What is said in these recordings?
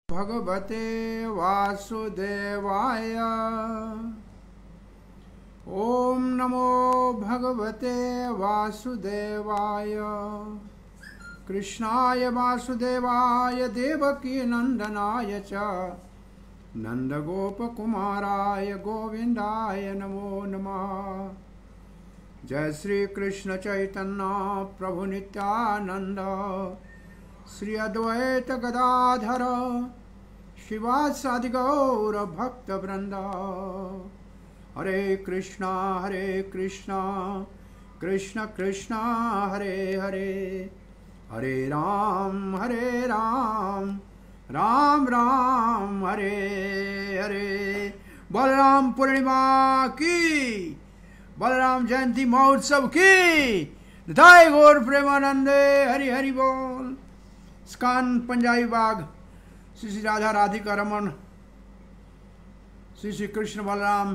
भगवते वासुदेवाय। ओम नमो भगवते वासुदेवाय। कृष्णाय वासुदेवाय देवकी नंदनाय च नंदगोपकुमाराय गोविंदाय नमो नमः। जय श्री कृष्ण चैतन्य प्रभु नित्यानंद श्री अद्वैत गदाधर शिवासादि गौर भक्त वृंद। हरे कृष्णा कृष्ण कृष्ण हरे हरे, हरे राम राम राम हरे हरे। बलराम पूर्णिमा की, बलराम जयंती महोत्सव की जय। गौर प्रेमानंदे हरि हरि बोल। स्कान पंजाबी बाग श्री श्री राधा राधिका रमन, श्री श्री कृष्ण बलराम,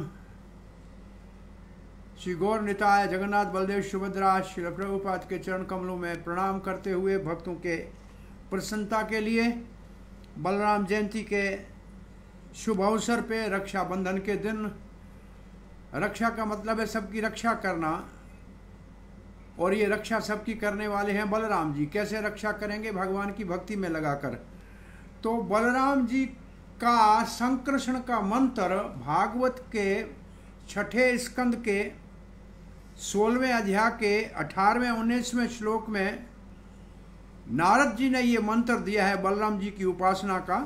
श्री गौर निताय जगन्नाथ बलदेव सुभद्रा श्री प्रभुपाद के चरण कमलों में प्रणाम करते हुए भक्तों के प्रसन्नता के लिए बलराम जयंती के शुभ अवसर पे रक्षाबंधन के दिन, रक्षा का मतलब है सबकी रक्षा करना, और ये रक्षा सबकी करने वाले हैं बलराम जी। कैसे रक्षा करेंगे? भगवान की भक्ति में लगाकर। तो बलराम जी का संकर्षण का मंत्र भागवत के 6ठे स्कंद के 16वें अध्याय के 18वें 19वें श्लोक में नारद जी ने ये मंत्र दिया है बलराम जी की उपासना का।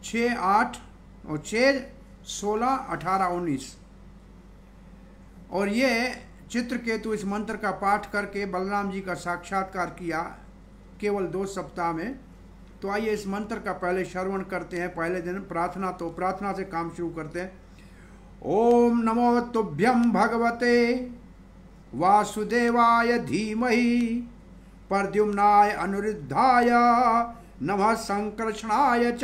6, 8 और 6, 16, 18, 19। और ये चित्रकेतु इस मंत्र का पाठ करके बलराम जी का साक्षात्कार किया केवल 2 सप्ताह में। तो आइए इस मंत्र का पहले श्रवण करते हैं। पहले दिन प्रार्थना, तो प्रार्थना से काम शुरू करते हैं। ओम नमो तुभ्यं भगवते वासुदेवाय धीमहि प्रद्युम्नाय अनिरुद्धाय नमः संकर्षणाय च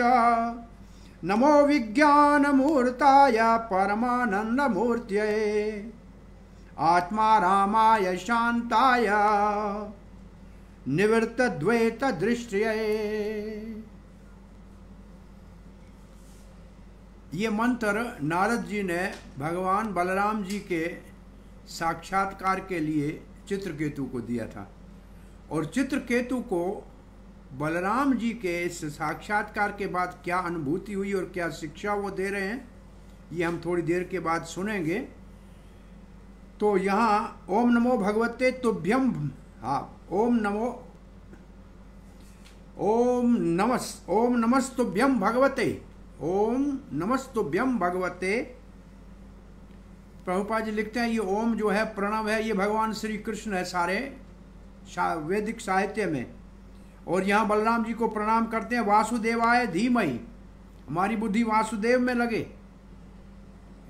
नमो विज्ञानमूर्ताय परमानंदमूर्तये आत्मा रामाय शांताय निवृत्त द्वैत दृष्टये। ये मंत्र नारद जी ने भगवान बलराम जी के साक्षात्कार के लिए चित्रकेतु को दिया था। और चित्रकेतु को बलराम जी के इस साक्षात्कार के बाद क्या अनुभूति हुई और क्या शिक्षा वो दे रहे हैं, ये हम थोड़ी देर के बाद सुनेंगे। तो यहाँ ओम नमो भगवते तुभ्यम, ओम नमस्तुभ्यम भगवते, ओम नमस्तुभ्यम भगवते। प्रभुपाद जी लिखते हैं ये ओम जो है प्रणव है, ये भगवान श्री कृष्ण है सारे वैदिक साहित्य में। और यहाँ बलराम जी को प्रणाम करते हैं। वासुदेवाय धीमहि, हमारी बुद्धि वासुदेव में लगे।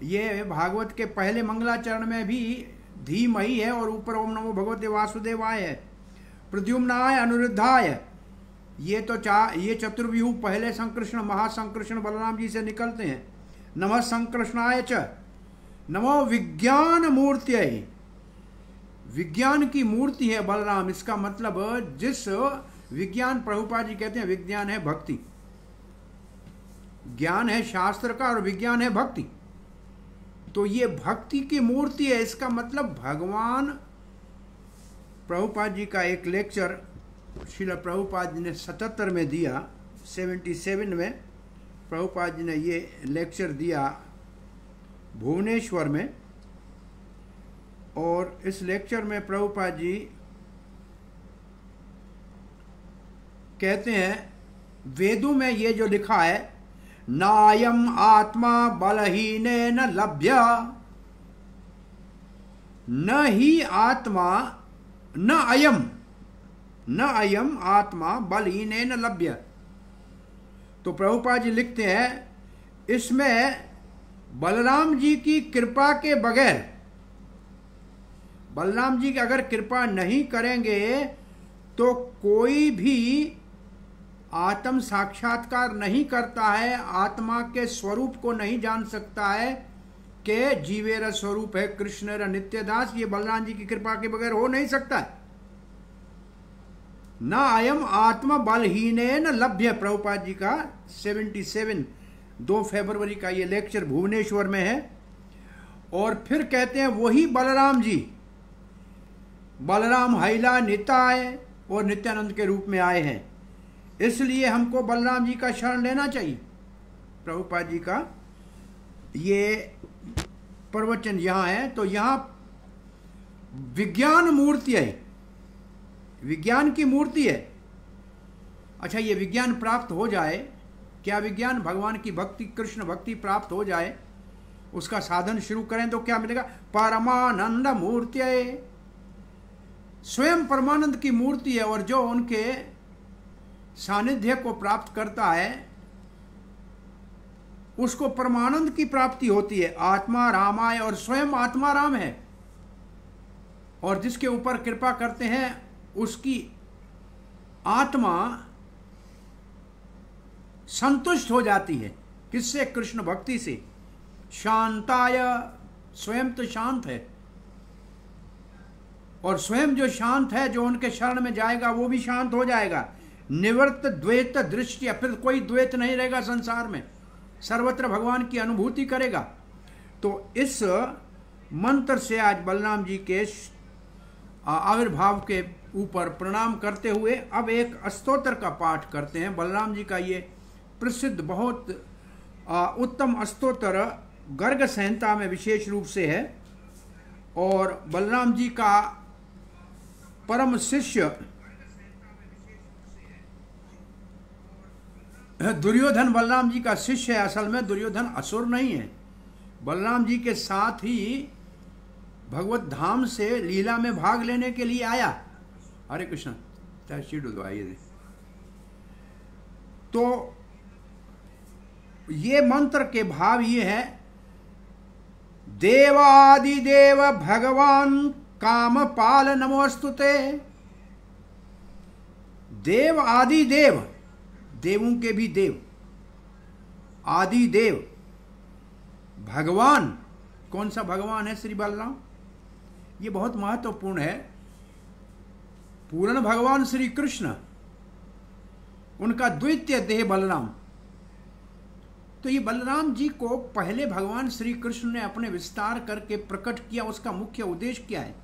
ये भागवत के पहले मंगलाचरण में भी धीमहि है और ऊपर ओम नमो भगवते वासुदेवाय है। प्रद्युम्नाय अनिरुद्धाय, ये चतुर्व्यूह पहले संकृष्ण महासंकृष्ण बलराम जी से निकलते हैं। नमः संकृष्णाय च नमो विज्ञान मूर्तये, विज्ञान की मूर्ति है बलराम। इसका मतलब जिस विज्ञान, प्रभुपाद जी कहते हैं विज्ञान है भक्ति, ज्ञान है शास्त्र का और विज्ञान है भक्ति। तो ये भक्ति की मूर्ति है। इसका मतलब भगवान, प्रभुपाद जी का एक लेक्चर श्रील प्रभुपाद जी ने 77 में दिया, 77 में प्रभुपाद जी ने ये लेक्चर दिया भुवनेश्वर में। और इस लेक्चर में प्रभुपाद जी कहते हैं वेदों में ये जो लिखा है, नायम आत्मा बलहीनेन लभ्य, न ही आत्मा न अयम आत्मा बलहीनेन लभ्य। तो प्रभुपाद जी लिखते हैं इसमें बलराम जी की कृपा के बगैर, बलराम जी की अगर कृपा नहीं करेंगे तो कोई भी आत्म साक्षात्कार नहीं करता है, आत्मा के स्वरूप को नहीं जान सकता है कि जीवेर स्वरूप है कृष्ण नित्यदास। ये बलराम जी की कृपा के बगैर हो नहीं सकता है। ना अयम आत्मा बलहीनेन लभ्य। प्रभुपाद जी का 77 2 फरवरी का ये लेक्चर भुवनेश्वर में है। और फिर कहते हैं वही बलराम जी, बलराम हैला निताय और नित्यानंद के रूप में आए हैं, इसलिए हमको बलराम जी का शरण लेना चाहिए। प्रभुपाद जी का ये प्रवचन यहाँ है। तो यहाँ विज्ञान मूर्ति है, विज्ञान की मूर्ति है। अच्छा, ये विज्ञान प्राप्त हो जाए, क्या विज्ञान भगवान की भक्ति, कृष्ण भक्ति प्राप्त हो जाए, उसका साधन शुरू करें तो क्या मिलेगा? परमानंद मूर्ति है, स्वयं परमानंद की मूर्ति है। और जो उनके सानिध्य को प्राप्त करता है उसको परमानंद की प्राप्ति होती है। आत्मा रामाय, और स्वयं आत्मा राम है। और जिसके ऊपर कृपा करते हैं उसकी आत्मा संतुष्ट हो जाती है। किससे? कृष्ण भक्ति से। शांताय, स्वयं तो शांत है, और स्वयं जो शांत है, जो उनके शरण में जाएगा वो भी शांत हो जाएगा। निवृत्त द्वैत दृष्टि, फिर कोई द्वैत नहीं रहेगा संसार में, सर्वत्र भगवान की अनुभूति करेगा। तो इस मंत्र से आज बलराम जी के आविर्भाव के ऊपर प्रणाम करते हुए अब एक स्तोत्र का पाठ करते हैं। बलराम जी का ये प्रसिद्ध बहुत उत्तम स्तोत्र गर्ग संहिता में विशेष रूप से है। और बलराम जी का परम शिष्य दुर्योधन बलराम जी का शिष्य है। असल में दुर्योधन असुर नहीं है, बलराम जी के साथ ही भगवत धाम से लीला में भाग लेने के लिए आया। हरे कृष्ण, आइए। तो ये मंत्र के भाव ये है, देवादिदेव भगवान कामपाल नमोस्तुते। देव आदि देव, देवों के भी देव, आदि देव, भगवान। कौन सा भगवान है? श्री बलराम। ये बहुत महत्वपूर्ण है। पूर्ण भगवान श्री कृष्ण, उनका द्वितीय देह बलराम। तो ये बलराम जी को पहले भगवान श्री कृष्ण ने अपने विस्तार करके प्रकट किया। उसका मुख्य उद्देश्य क्या है?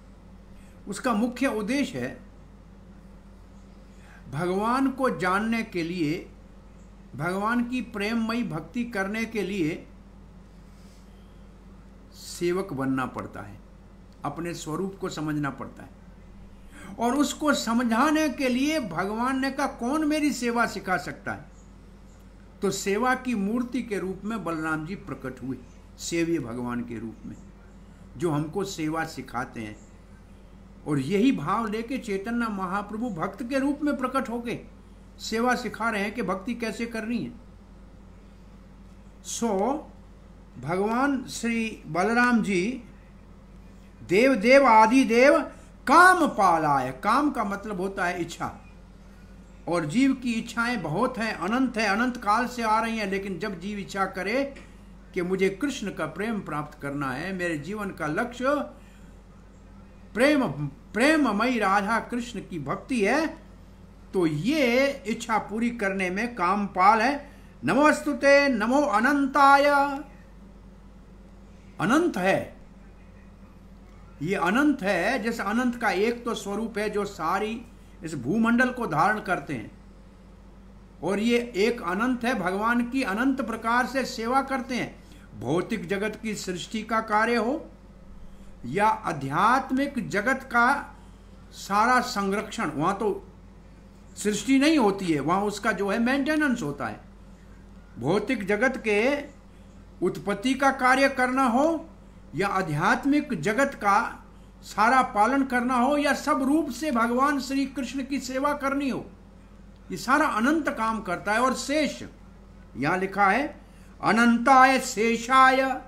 उसका मुख्य उद्देश्य है भगवान को जानने के लिए, भगवान की प्रेममयी भक्ति करने के लिए सेवक बनना पड़ता है, अपने स्वरूप को समझना पड़ता है। और उसको समझाने के लिए भगवान ने कहा कौन मेरी सेवा सिखा सकता है? तो सेवा की मूर्ति के रूप में बलराम जी प्रकट हुए, सेव्य भगवान के रूप में, जो हमको सेवा सिखाते हैं। और यही भाव लेके चैतन्य महाप्रभु भक्त के रूप में प्रकट होके सेवा सिखा रहे हैं कि भक्ति कैसे करनी है। सो भगवान श्री बलराम जी देव देव आदि देव काम पालाय। काम का मतलब होता है इच्छा, और जीव की इच्छाएं बहुत हैं, अनंत है, अनंत काल से आ रही हैं। लेकिन जब जीव इच्छा करे कि मुझे कृष्ण का प्रेम प्राप्त करना है, मेरे जीवन का लक्ष्य प्रेममयी राधा कृष्ण की भक्ति है, तो ये इच्छा पूरी करने में कामपाल है। नमोस्तुते, नमो अनंताय। अनंत है, ये अनंत है। जैसे अनंत का एक तो स्वरूप है जो सारी इस भूमंडल को धारण करते हैं, और ये एक अनंत है, भगवान की अनंत प्रकार से सेवा करते हैं। भौतिक जगत की सृष्टि का कार्य हो या आध्यात्मिक जगत का सारा संरक्षण, वहां तो सृष्टि नहीं होती है, वहां उसका जो है मेंटेनेंस होता है। भौतिक जगत के उत्पत्ति का कार्य करना हो या आध्यात्मिक जगत का सारा पालन करना हो, या सब रूप से भगवान श्री कृष्ण की सेवा करनी हो, ये सारा अनंत काम करता है। और शेष, यहां लिखा है अनंताय शेषाय।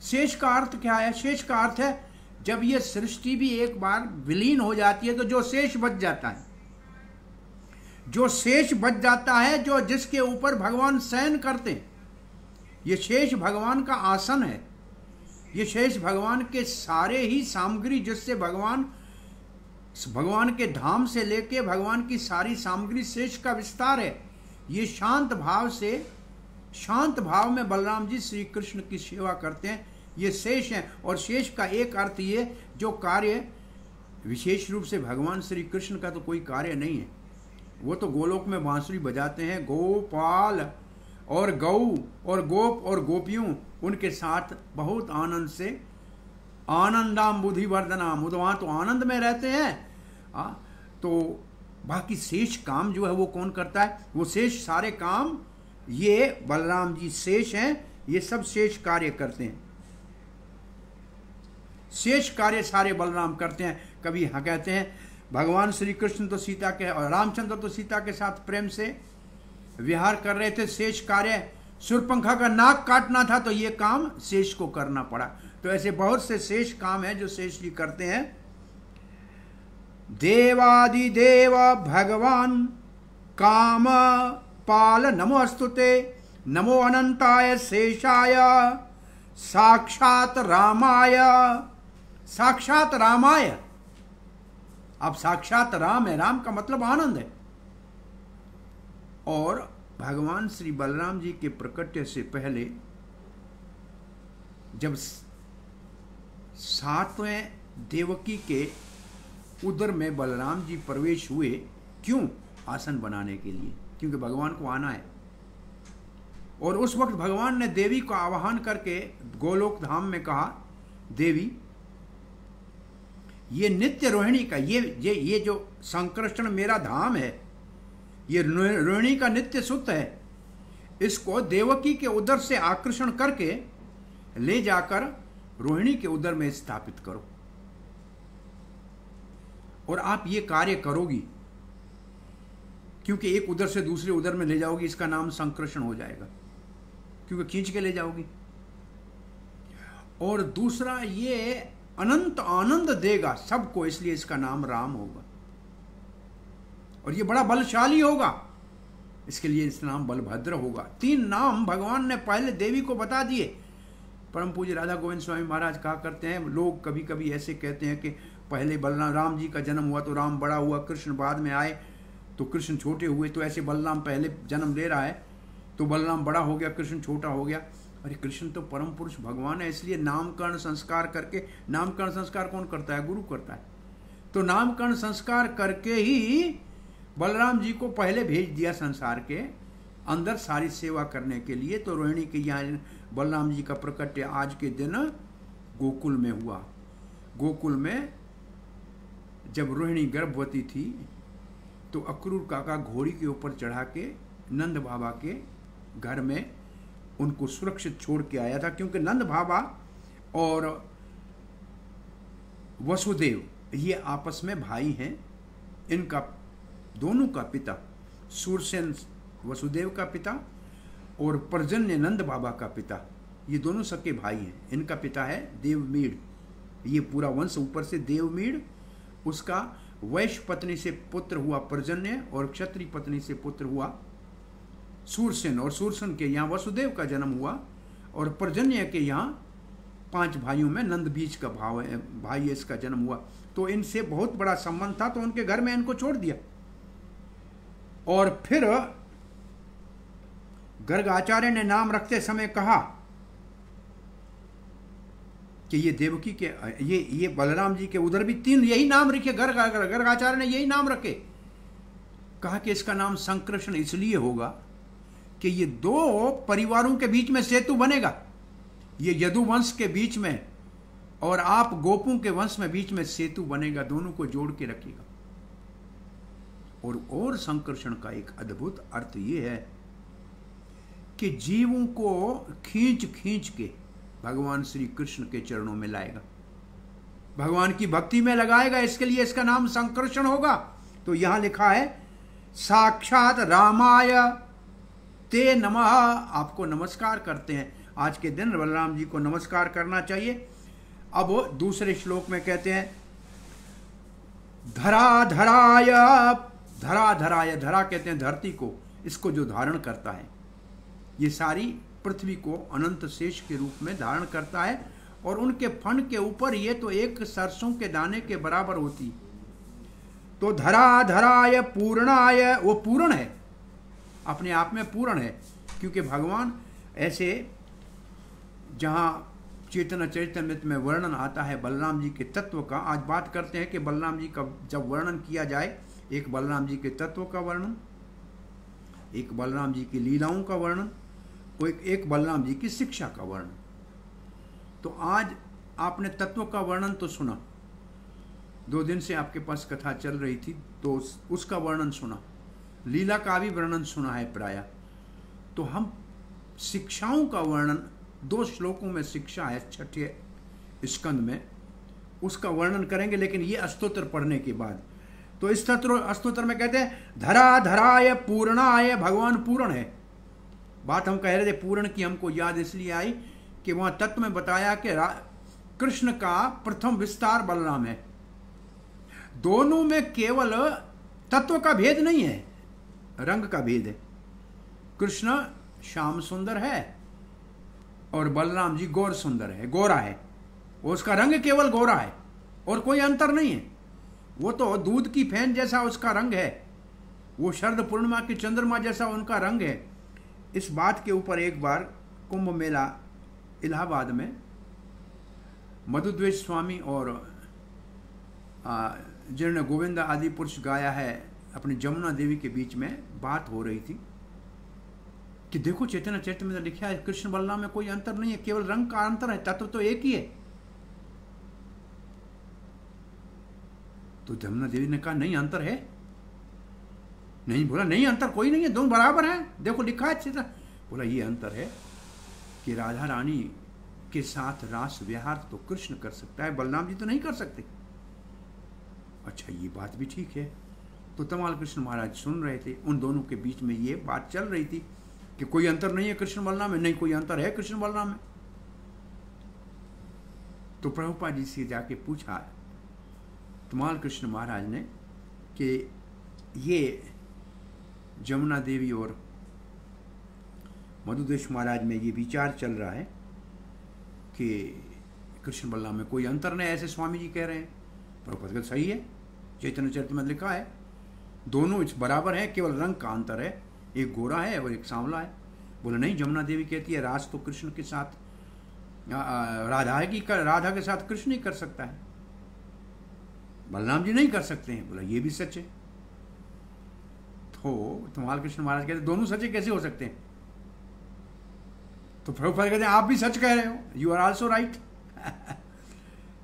शेष का अर्थ क्या है? शेष का अर्थ है जब ये सृष्टि भी एक बार विलीन हो जाती है तो जो शेष बच जाता है, जो शेष बच जाता है, जो जिसके ऊपर भगवान शयन करते हैं, ये शेष भगवान का आसन है। ये शेष भगवान के सारे ही सामग्री जिससे भगवान भगवान के धाम से लेके भगवान की सारी सामग्री शेष का विस्तार है। ये शांत भाव में बलराम जी श्री कृष्ण की सेवा करते हैं, ये शेष है। और शेष का एक अर्थ ये, जो कार्य विशेष रूप से भगवान श्री कृष्ण का तो कोई कार्य नहीं है, वो तो गोलोक में बांसुरी बजाते हैं, गोपाल और गौ और गोप और गोपियों उनके साथ बहुत आनंद से, आनंदाम बुद्धिवर्धनाम, वहाँ तो आनंद में रहते हैं। तो बाकी शेष काम जो है वो कौन करता है? वो शेष सारे काम ये बलराम जी शेष हैं, ये सब शेष कार्य करते हैं। शेष कार्य सारे बलराम करते हैं। कभी हाँ कहते हैं भगवान श्री कृष्ण तो सीता के और रामचंद्र तो सीता के साथ प्रेम से विहार कर रहे थे, शेष कार्य शूर्पणखा का नाक काटना था, तो ये काम शेष को करना पड़ा। तो ऐसे बहुत से शेष काम हैं जो शेष जी करते हैं। देवादिदेव भगवान काम पाल नमोस्तुते, नमो अनंताय शेषाय साक्षात रामाय। साक्षात रामाय, अब साक्षात राम है, राम का मतलब आनंद है। और भगवान श्री बलराम जी के प्रकट्य से पहले जब सातवें देवकी के उदर में बलराम जी प्रवेश हुए, क्यों? आसन बनाने के लिए, क्योंकि भगवान को आना है। और उस वक्त भगवान ने देवी को आवाहन करके गोलोक धाम में कहा, देवी ये नित्य रोहिणी का ये जो संकृष्ण मेरा धाम है, ये रोहिणी का नित्य सुत है, इसको देवकी के उदर से आकर्षण करके ले जाकर रोहिणी के उदर में स्थापित करो। और आप ये कार्य करोगी, क्योंकि एक उदर से दूसरे उदर में ले जाओगी, इसका नाम संकृष्ण हो जाएगा, क्योंकि खींच के ले जाओगी। और दूसरा, ये अनंत आनंद देगा सबको, इसलिए इसका नाम राम होगा। और ये बड़ा बलशाली होगा, इसके लिए इसका नाम बलभद्र होगा। 3 नाम भगवान ने पहले देवी को बता दिए। परम पूज्य राधा गोविंद स्वामी महाराज कहा करते हैं, लोग कभी कभी ऐसे कहते हैं कि पहले बलराम राम जी का जन्म हुआ तो राम बड़ा हुआ, कृष्ण बाद में आए तो कृष्ण छोटे हुए, तो ऐसे बलराम पहले जन्म ले रहा है तो बलराम बड़ा हो गया, कृष्ण छोटा हो गया। अरे कृष्ण तो परम पुरुष भगवान है, इसलिए नामकरण संस्कार करके, नामकरण संस्कार कौन करता है? गुरु करता है। तो नामकरण संस्कार करके ही बलराम जी को पहले भेज दिया संसार के अंदर सारी सेवा करने के लिए। तो रोहिणी के यहाँ बलराम जी का प्रकट्य आज के दिन गोकुल में हुआ। गोकुल में जब रोहिणी गर्भवती थी तो अक्रूर काका घोड़ी के ऊपर चढ़ा के नंद बाबा के घर में उनको सुरक्षित छोड़ के आया था, क्योंकि नंद बाबा और वसुदेव ये आपस में भाई हैं। इनका दोनों का पिता सूरसेन वसुदेव का पिता और पर्जन्य नंद बाबा का पिता, ये दोनों सके भाई हैं। इनका पिता है देवमीड़, ये पूरा वंश ऊपर से देवमीड़, उसका वैश्य पत्नी से पुत्र हुआ पर्जन्य और क्षत्रिय पत्नी से पुत्र हुआ सूरसेन। और सूरसेन के यहाँ वसुदेव का जन्म हुआ और पर्जन्य के यहाँ 5 भाइयों में नंद बीज का भाई इसका जन्म हुआ। तो इनसे बहुत बड़ा संबंध था, तो उनके घर में इनको छोड़ दिया। और फिर गर्ग आचार्य ने नाम रखते समय कहा कि ये देवकी के ये बलराम जी के उधर भी 3 यही नाम रखे, गर्ग आचार्य ने यही नाम रखे। कहा कि इसका नाम संकृष्ण इसलिए होगा कि ये 2 परिवारों के बीच में सेतु बनेगा, ये यदुवंश के बीच में और आप गोपों के वंश में बीच में सेतु बनेगा, दोनों को जोड़ के रखेगा। और संकर्षण का एक अद्भुत अर्थ ये है कि जीवों को खींच खींच के भगवान श्री कृष्ण के चरणों में लाएगा, भगवान की भक्ति में लगाएगा, इसके लिए इसका नाम संकर्षण होगा। तो यहां लिखा है साक्षात रामाय ते नमः, आपको नमस्कार करते हैं। आज के दिन बलराम जी को नमस्कार करना चाहिए। अब दूसरे श्लोक में कहते हैं धरा धराय, धरा धराय, धरा कहते हैं धरती को, इसको जो धारण करता है, ये सारी पृथ्वी को अनंत शेष के रूप में धारण करता है। और उनके फण के ऊपर ये तो एक सरसों के दाने के बराबर होती, तो धरा धराय पूर्णाय, वो पूर्ण है, अपने आप में पूर्ण है, क्योंकि भगवान ऐसे जहाँ चैतन्य चरितमृत में वर्णन आता है बलराम जी के तत्व का। आज बात करते हैं कि बलराम जी का जब वर्णन किया जाए, एक बलराम जी के तत्व का वर्णन, एक बलराम जी की लीलाओं का वर्णन, एक बलराम जी की शिक्षा का वर्णन। तो आज आपने तत्व का वर्णन तो सुना, 2 दिन से आपके पास कथा चल रही थी तो उसका वर्णन सुना, लीला का भी वर्णन सुना है प्रायः। तो हम शिक्षाओं का वर्णन, 2 श्लोकों में शिक्षा है 6ठे स्कंद में, उसका वर्णन करेंगे, लेकिन ये स्तोत्र पढ़ने के बाद। तो इस स्तोत्र में कहते हैं धरा धराय पूर्णाय, भगवान पूर्ण है। बात हम कह रहे थे पूर्ण की, हमको याद इसलिए आई कि वहां तत्व में बताया कि कृष्ण का प्रथम विस्तार बलराम है। दोनों में केवल तत्व का भेद नहीं है, रंग का भेद है। कृष्ण श्याम सुंदर है और बलराम जी गौर सुंदर है, गोरा है, उसका रंग केवल गोरा है और कोई अंतर नहीं है। वो तो दूध की फेन जैसा उसका रंग है, वो शरद पूर्णिमा की चंद्रमा जैसा उनका रंग है। इस बात के ऊपर एक बार कुंभ मेला इलाहाबाद में मधुद्वेष स्वामी और जिन्होंने गोविंदा आदि पुरुष गाया है अपनी जमुना देवी के बीच में बात हो रही थी कि देखो चैतन्य चरितमृत में लिखा है कृष्ण बलराम में कोई अंतर नहीं है, केवल रंग का अंतर है, तत्व तो एक ही है। तो जमुना देवी ने कहा नहीं अंतर है, नहीं, बोला नहीं अंतर कोई नहीं है, दोनों बराबर हैं, देखो लिखा है अच्छी तरह। बोला ये अंतर है कि राधा रानी के साथ रास विहार तो कृष्ण कर सकता है, बलराम जी तो नहीं कर सकते। अच्छा ये बात भी ठीक है। तो तमाल कृष्ण महाराज सुन रहे थे, उन दोनों के बीच में ये बात चल रही थी कि कोई अंतर नहीं है कृष्ण बलराम में, नहीं कोई अंतर है कृष्ण बलराम में। तो प्रभुपाद जी से जाके पूछा तमाल कृष्ण महाराज ने कि ये जमुना देवी और मधुदेश महाराज में ये विचार चल रहा है कि कृष्ण बलराम में कोई अंतर नहीं, ऐसे स्वामी जी कह रहे हैं। प्रभुपाद सही है, चैतन्य चरितमृत में लिखा है दोनों बराबर हैं, केवल रंग का अंतर है, एक गोरा है और एक सांवला है। बोले नहीं, जमुना देवी कहती है रास तो कृष्ण के साथ राधा के साथ कृष्ण ही कर सकता है, बलराम जी नहीं कर सकते हैं। बोला ये भी सच है। तो तुम्हाल कृष्ण महाराज कहते दोनों सच्चे कैसे हो सकते हैं? तो प्रभुपाद कहते हैं आप भी सच कह रहे हो, यू आर ऑल्सो राइट।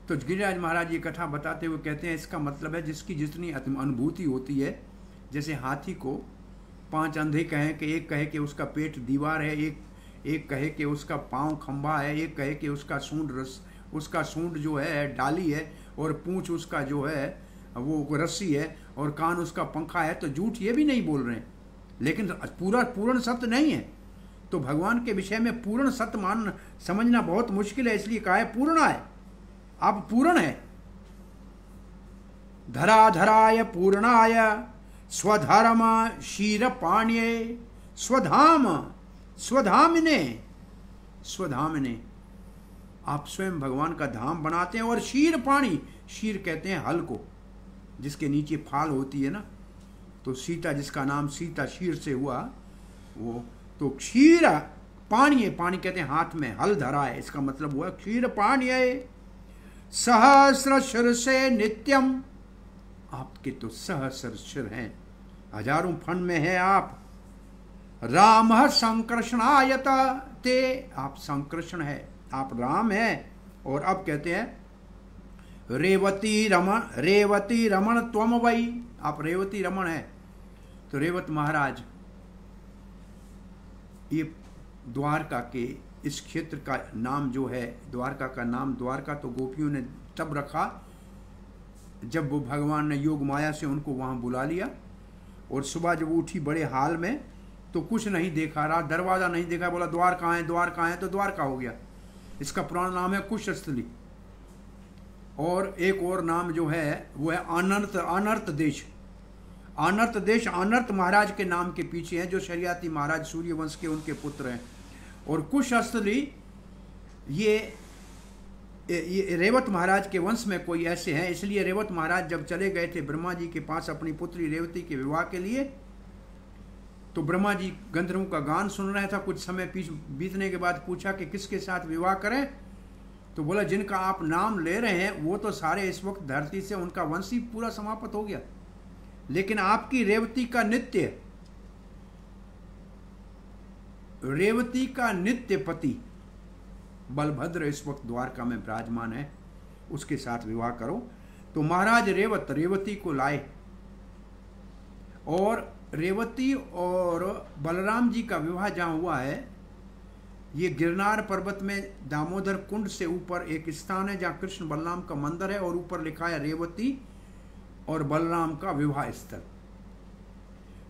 तो गिरिराज महाराज ये कथा बताते हुए कहते हैं इसका मतलब है जिसकी जितनी अनुभूति होती है, जैसे हाथी को 5 अंधे कहें कि एक कहे कि उसका पेट दीवार है, एक कहे कि उसका पाँव खंभा है, एक कहे कि उसका सूंड जो है डाली है और पूंछ उसका जो है वो रस्सी है और कान उसका पंखा है, तो झूठ ये भी नहीं बोल रहे हैं, लेकिन पूर्ण सत्य नहीं है। तो भगवान के विषय में पूर्ण सत्य समझना बहुत मुश्किल है, इसलिए कहा है पूर्ण है, अब पूर्ण है। धरा धराय पूर्णाय स्वधर्म शीर पाण्ये स्वधाम स्वधामिने स्वधामिने, आप स्वयं भगवान का धाम बनाते हैं। और शीर पाणी, शीर कहते हैं हल को जिसके नीचे फाल होती है ना, तो सीता जिसका नाम सीता शीर से हुआ वो, तो क्षीर पाणी, पाणी कहते हैं हाथ में हल धरा है, इसका मतलब हुआ क्षीर पाण्ये सहस्र शिर से नित्यम, आपके तो सहस्र शिर हैं, हजारों फन में है आप। राम संकृष्णायत ते, आप संकृष्ण है, आप राम है। और अब कहते हैं रेवती रमण त्वम वही, आप रेवती रमण है। तो रेवत महाराज ये द्वारका के इस क्षेत्र का नाम जो है, द्वारका का नाम, द्वारका तो गोपियों ने तब रखा जब वो भगवान ने योग माया से उनको वहाँ बुला लिया। और सुबह जब उठी बड़े हाल में तो कुछ नहीं देखा, रात दरवाज़ा नहीं देखा, बोला द्वार कहाँ है, द्वार कहाँ है, तो द्वारका हो गया। इसका पुराना नाम है कुशस्थली। और एक और नाम जो है वो है अनर्त देश। अनर्त देश अनर्त महाराज के नाम के पीछे है, जो शरियाती महाराज सूर्यवंश के उनके पुत्र हैं। और कुशस्थली ये ये रेवत महाराज के वंश में कोई ऐसे हैं, इसलिए रेवत महाराज जब चले गए थे ब्रह्मा जी के पास अपनी पुत्री रेवती के विवाह के लिए, तो ब्रह्मा जी गंधर्वों का गान सुन रहे था। कुछ समय बीतने के बाद पूछा कि किसके साथ विवाह करें, तो बोला जिनका आप नाम ले रहे हैं वो तो सारे इस वक्त धरती से, उनका वंश ही पूरा समाप्त हो गया, लेकिन आपकी रेवती का नित्य पति बलभद्र इस वक्त द्वारका में विराजमान है, उसके साथ विवाह करो। तो महाराज रेवती को लाए, और रेवती और बलराम जी का विवाह जहाँ हुआ है, ये गिरनार पर्वत में दामोदर कुंड से ऊपर एक स्थान है जहाँ कृष्ण बलराम का मंदिर है, और ऊपर लिखा है रेवती और बलराम का विवाह स्थल।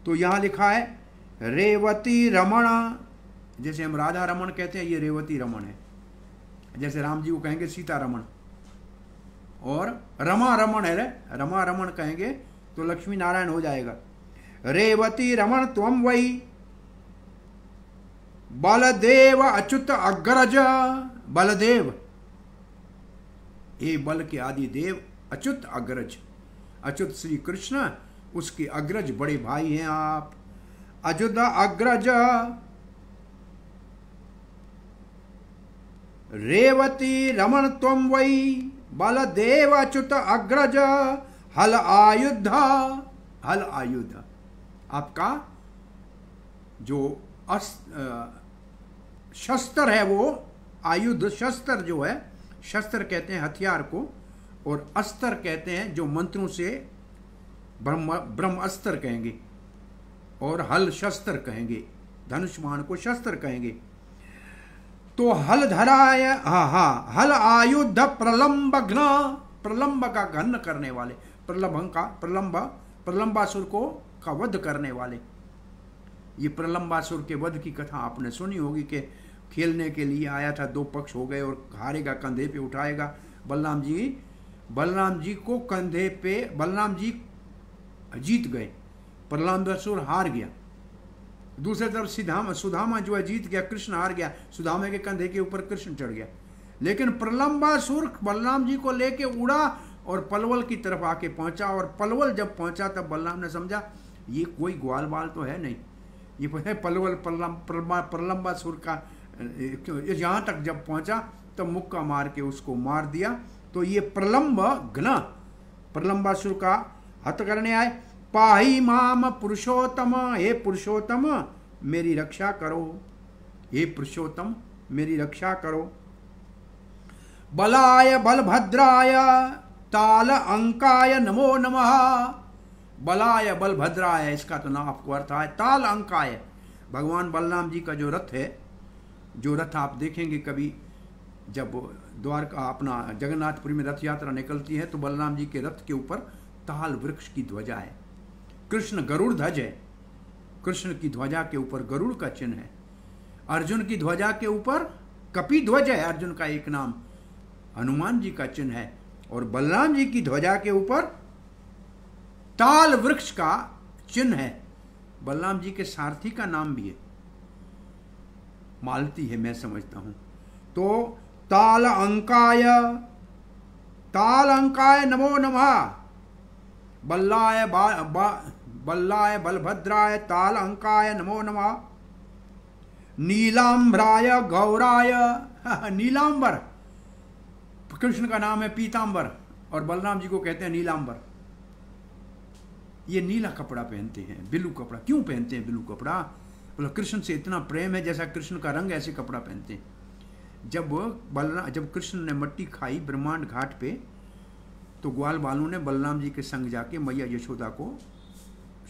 तो यहाँ लिखा है रेवती रमण, जैसे हम राधा रमण कहते हैं, ये रेवती रमण है। जैसे राम जी को कहेंगे सीता रमण, और रमा रमण है, रमा रमण कहेंगे तो लक्ष्मी नारायण हो जाएगा। रेवती रमण त्वं वै बलदेव अच्युत अग्रज। बलदेव, ये बल के आदि देव, अच्युत अग्रज, अच्युत श्री कृष्ण, उसके अग्रज बड़े भाई हैं आप। अच्युत अग्रज रेवती रमण त्वं वै बलदेव अच्युत अग्रज हल आयुध। हल आयुध, आपका जो शस्त्र है, वो आयुध, शस्त्र जो है, शस्त्र कहते हैं हथियार को, और अस्त्र कहते हैं जो मंत्रों से, ब्रह्म अस्त्र कहेंगे, और हल शस्त्र कहेंगे, धनुष बाण को शस्त्र कहेंगे। तो हल धराय, हल आयुध प्रलंब घ्न, प्रलंब का घन करने वाले, प्रलंबासुर को का वध करने वाले। ये प्रलंबासुर के वध की कथा आपने सुनी होगी कि खेलने के लिए आया था, दो पक्ष हो गए, और हारेगा कंधे पे उठाएगा बलराम जी को कंधे पे, बलराम जी जीत गए, प्रलंबासुर हार गया। दूसरी तरफ सुदामा जो है जीत गया, कृष्ण हार गया, सुदामा के कंधे के ऊपर कृष्ण चढ़ गया। लेकिन प्रलंबासुर बलराम जी को लेके उड़ा और पलवल की तरफ आके पहुंचा, और पलवल जब पहुंचा तब बलराम ने समझा ये कोई ग्वाल बाल तो है नहीं, ये पलवल प्रलंबासुर का। यहाँ तक जब पहुंचा तब मुक्का मार के उसको मार दिया। तो ये प्रलंब घ्न, प्रलंबासुर का हत करने आए। पाही माम पुरुषोत्तम, हे पुरुषोत्तम मेरी रक्षा करो, हे पुरुषोत्तम मेरी रक्षा करो। बलाय बलभद्राय ताल अंकाय नमो नमः। बलाय बलभद्राय, इसका तो नाम आपको अर्थ है ताल अंकाय। भगवान बलराम जी का जो रथ है, जो रथ आप देखेंगे कभी जब द्वारका अपना जगन्नाथपुरी में रथ यात्रा निकलती है, तो बलराम जी के रथ के ऊपर ताल वृक्ष की ध्वजा है। कृष्ण गरुड़ ध्वज है, कृष्ण की ध्वजा के ऊपर गरुड़ का चिन्ह है। अर्जुन की ध्वजा के ऊपर कपि ध्वज है, अर्जुन का एक नाम, हनुमान जी का चिन्ह है। और बलराम जी की ध्वजा के ऊपर ताल वृक्ष का चिन्ह है। बलराम जी के सारथी का नाम भी है मालती है, मैं समझता हूं। तो ताल अंकाय नमो नमः। बल्लाय बलभद्राय ताल अंकाय नमो नमः। नीलांबराय गौराय, नीलांबर कृष्ण का नाम है पीतांबर, और बलराम जी को कहते हैं नीलांबर। ये नीला कपड़ा पहनते हैं, ब्लू कपड़ा। क्यों पहनते हैं ब्लू कपड़ा? बोला कृष्ण से इतना प्रेम है, जैसा कृष्ण का रंग ऐसे कपड़ा पहनते हैं। जब कृष्ण ने मट्टी खाई ब्रह्मांड घाट पे, तो ग्वाल बालों ने बलराम जी के संग जाके मैया यशोदा को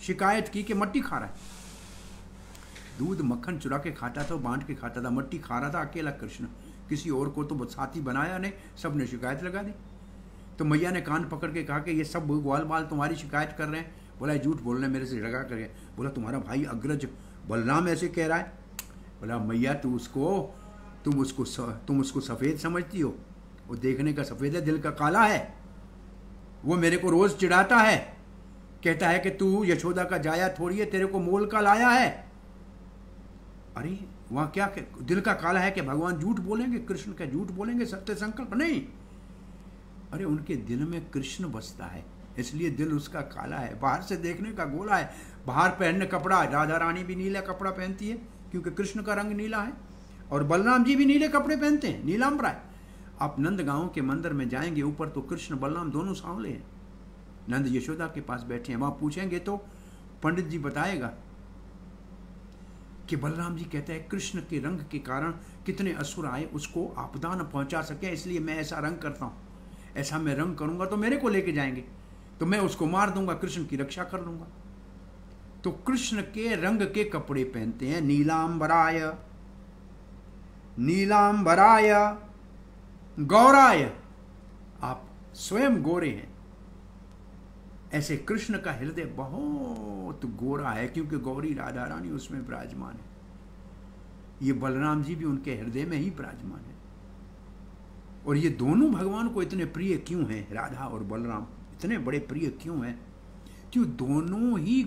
शिकायत की कि मट्टी खा रहा है। दूध मक्खन चुरा के खाता था, बांट के खाता था, मट्टी खा रहा था अकेला कृष्ण, किसी और को तो साथी बनाया नहीं, सब ने शिकायत लगा दी। तो मैया ने कान पकड़ के कहा कि ये सब ग्वाल बाल तुम्हारी शिकायत कर रहे हैं। बोला झूठ बोल रहे हैं, मेरे से लगा करके। बोला तुम्हारा भाई अग्रज बलराम ऐसे कह रहा है। बोला मैया तुम उसको सफ़ेद समझती हो, वो देखने का सफ़ेद है, दिल का काला है। वो मेरे को रोज़ चिढ़ाता है, कहता है कि तू यशोदा का जाया थोड़ी है, तेरे को मोल का लाया है। अरे वहाँ क्या दिल का काला है कि भगवान झूठ बोलेंगे, कृष्ण का झूठ बोलेंगे, सत्य संकल्प नहीं। अरे उनके दिल में कृष्ण बसता है, इसलिए दिल उसका काला है। बाहर से देखने का गोला है, बाहर पहनने कपड़ा, राधा रानी भी नीला कपड़ा पहनती है क्योंकि कृष्ण का रंग नीला है, और बलराम जी भी नीले कपड़े पहनते हैं, नीलांबरा है। आप नंदगांव के मंदिर में जाएंगे ऊपर तो कृष्ण बलराम दोनों सांवले हैं, नंद यशोदा के पास बैठे हैं। वहां पूछेंगे तो पंडित जी बताएगा कि बलराम जी कहते हैं कृष्ण के रंग के कारण कितने असुर आए, उसको आपदा न पहुंचा सके, इसलिए मैं ऐसा रंग करता हूं। ऐसा मैं रंग करूंगा तो मेरे को लेके जाएंगे, तो मैं उसको मार दूंगा, कृष्ण की रक्षा कर लूंगा। तो कृष्ण के रंग के कपड़े पहनते हैं, नीलांबराय नीलांबराय गौराय, आप स्वयं गोरे हैं। ऐसे कृष्ण का हृदय बहुत गोरा है क्योंकि गौरी राधा रानी उसमें विराजमान है। ये बलराम जी भी उनके हृदय में ही विराजमान है। और ये दोनों भगवान को इतने प्रिय क्यों हैं, राधा और बलराम इतने बड़े प्रिय क्यों हैं? क्यों दोनों ही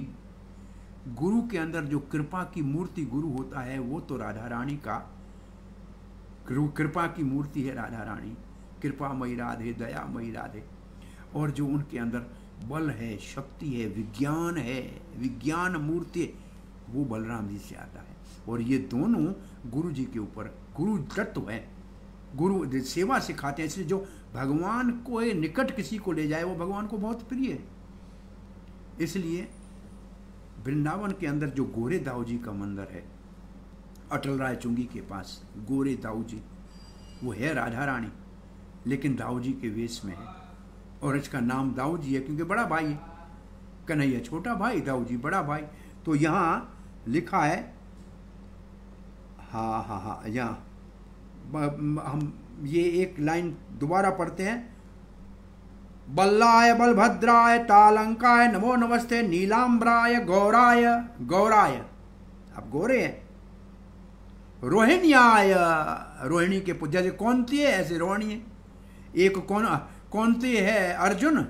गुरु के अंदर जो कृपा की मूर्ति गुरु होता है वो तो राधा रानी का कृपा की मूर्ति है। राधा रानी कृपामयी राधे, दयामयी राधे। और जो उनके अंदर बल है, शक्ति है, विज्ञान है, विज्ञान मूर्ति, वो बलराम जी से आता है। और ये दोनों गुरु जी के ऊपर गुरु तत्व है, गुरु सेवा सिखाते हैं। इसलिए जो भगवान को निकट किसी को ले जाए वो भगवान को बहुत प्रिय है। इसलिए वृंदावन के अंदर जो गोरे दाऊ जी का मंदिर है, अटल राय चुंगी के पास गोरे दाऊ जी, वो है राधा रानी लेकिन दाऊ जी के वेश में है। और इसका नाम दाऊ जी है क्योंकि बड़ा भाई है, कन्हैया छोटा भाई, दाऊ जी बड़ा भाई। तो यहाँ लिखा है, हाँ यहाँ हम ये एक लाइन दोबारा पढ़ते हैं। बल्लाय बलभद्राय तालंकाय नमो नमस्ते, नीलांबराय गौराय गौराय, अब गोरे हैं। रोहिण्याय, रोहिणी के जैसे कौनती है ऐसे रोहिणी है। एक कौनती है अर्जुन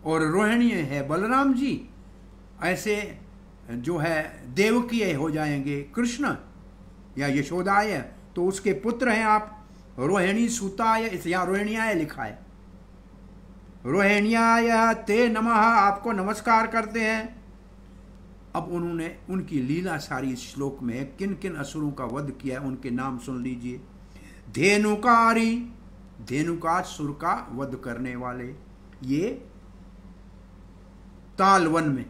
और रोहिणी है बलराम जी, ऐसे जो है देवकी हो जाएंगे कृष्ण या यशोदाय, तो उसके पुत्र हैं आप। रोहिणी सुताय, इस यहाँ रोहिण्याय लिखा है। रोहिण्याय ते नमः, आपको नमस्कार करते हैं। अब उन्होंने उनकी लीला सारी इस श्लोक में किन किन असुरों का वध किया है उनके नाम सुन लीजिए। धेनुकारी, धेनुका सुर का वध करने वाले, ये तालवन में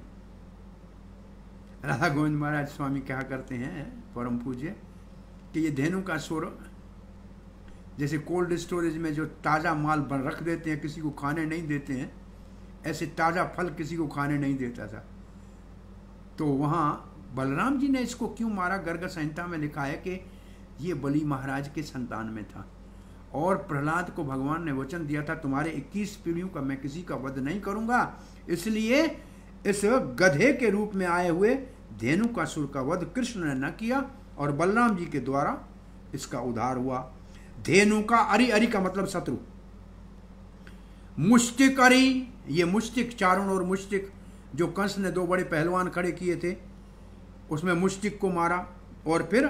राधा गोविंद महाराज स्वामी क्या करते हैं परम पूज्य कि ये धेनुका सुर जैसे कोल्ड स्टोरेज में जो ताज़ा माल रख देते हैं, किसी को खाने नहीं देते हैं, ऐसे ताज़ा फल किसी को खाने नहीं देता था। तो वहाँ बलराम जी ने इसको क्यों मारा, गर्ग संहिता में लिखा है कि ये बलि महाराज के संतान में था। और प्रहलाद को भगवान ने वचन दिया था तुम्हारे 21 पीढ़ियों का मैं किसी का वध नहीं करूँगा, इसलिए इस गधे के रूप में आए हुए धेनुकासुर का वध कृष्ण ने न किया और बलराम जी के द्वारा इसका उद्धार हुआ। धेनु का अरि, अरि का मतलब शत्रु। मुष्टिक अरि, ये मुष्टिक चारों ओर मुष्टिक, जो कंस ने 2 बड़े पहलवान खड़े किए थे उसमें मुष्टिक को मारा। और फिर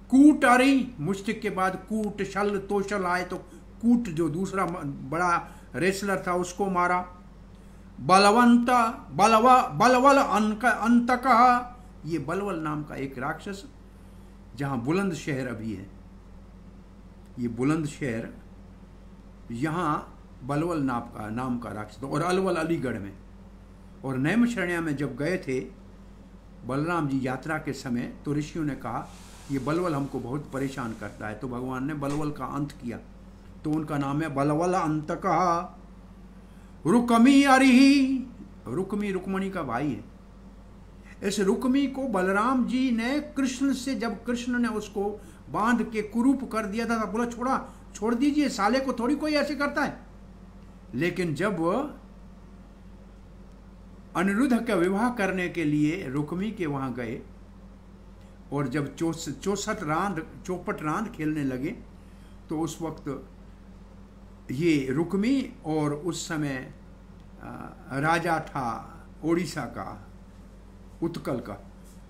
कूट अरि, मुष्टिक के बाद कूट, शल, तोशल आए तो कूट जो दूसरा बड़ा रेसलर था उसको मारा। बलवंत, बलवल अंतक, ये बलवल नाम का एक राक्षस, जहां बुलंद शहर अभी है, ये बुलंद शहर, यहाँ बलवल नाम का राक्षस। और अलवल अलीगढ़ में। और नैमिषारण्य में जब गए थे बलराम जी यात्रा के समय, तो ऋषियों ने कहा ये बलवल हमको बहुत परेशान करता है, तो भगवान ने बलवल का अंत किया, तो उनका नाम है बलवल अंतक। रुक्मी अरिही, रुक्मी रुक्मणी का भाई है। इस रुक्मी को बलराम जी ने कृष्ण से, जब कृष्ण ने उसको बांध के कुरूप कर दिया था, बोला छोड़ दीजिए, साले को थोड़ी कोई ऐसे करता है। लेकिन जब अनिरुद्ध का विवाह करने के लिए रुक्मी के वहां गए और जब चौपट रांद खेलने लगे, तो उस वक्त ये रुक्मी और उस समय राजा था ओडिशा का, उत्कल का,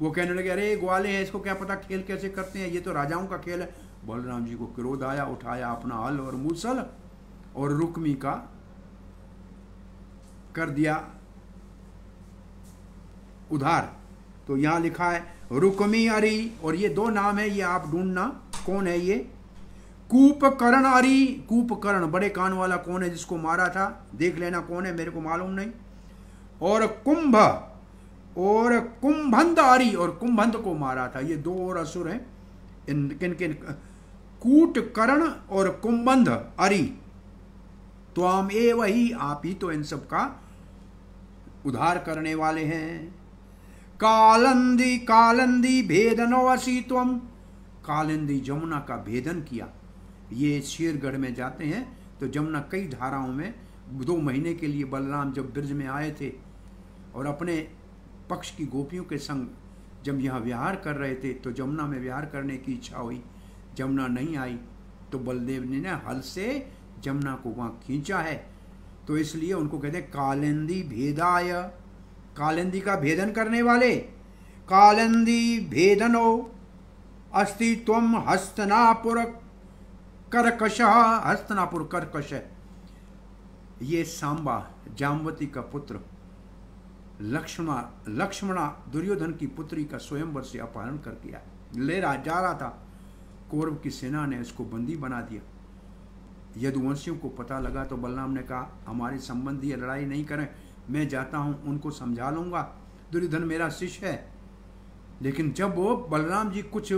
वो कहने लगे अरे ग्वाले हैं, इसको क्या पता खेल कैसे करते हैं, ये तो राजाओं का खेल है। बलराम जी को क्रोध आया, उठाया अपना हल और मूसल और रुक्मी का कर दिया उधार। तो यहाँ लिखा है रुक्मी अरी, और ये दो नाम है, ये आप ढूंढना कौन है ये। कूपकर्ण अरी, कूपकर्ण बड़े कान वाला कौन है जिसको मारा था, देख लेना कौन है, मेरे को मालूम नहीं। और कुंभ और कुंभंद अरी, और कुंभंद को मारा था। ये दो और असुर हैं, किन किन, कूटकर्ण और कुंभंद अरी। तो हम ए वही, आप ही तो इन सब का उद्धार करने वाले हैं। कालंदी कालंदी भेदनो असी त्वम, कालिंदी जमुना का भेदन किया। ये शेरगढ़ में जाते हैं तो जमुना कई धाराओं में 2 महीने के लिए बलराम जब ब्रज में आए थे और अपने पक्ष की गोपियों के संग जब यहाँ विहार कर रहे थे तो जमुना में विहार करने की इच्छा हुई, जमुना नहीं आई तो बलदेव ने हल से जमुना को वहाँ खींचा है। तो इसलिए उनको कहते हैं कालिंदी भेदाय, कालिंदी का भेदन करने वाले। कालिंदी भेदनो अस्ति त्वम हस्तनापुर कर्कश, हस्तनापुर कर्कश, ये सांबा जाम्बवती का पुत्र लक्ष्मणा दुर्योधन की पुत्री का स्वयंवर से अपहरण कर दिया, जा रहा था। कौरव की सेना ने उसको बंदी बना दिया। यदुवंशियों को पता लगा तो बलराम ने कहा हमारे संबंधी लड़ाई नहीं करें, मैं जाता हूं, उनको समझा लूंगा, दुर्योधन मेरा शिष्य है। लेकिन जब वो बलराम जी कुछ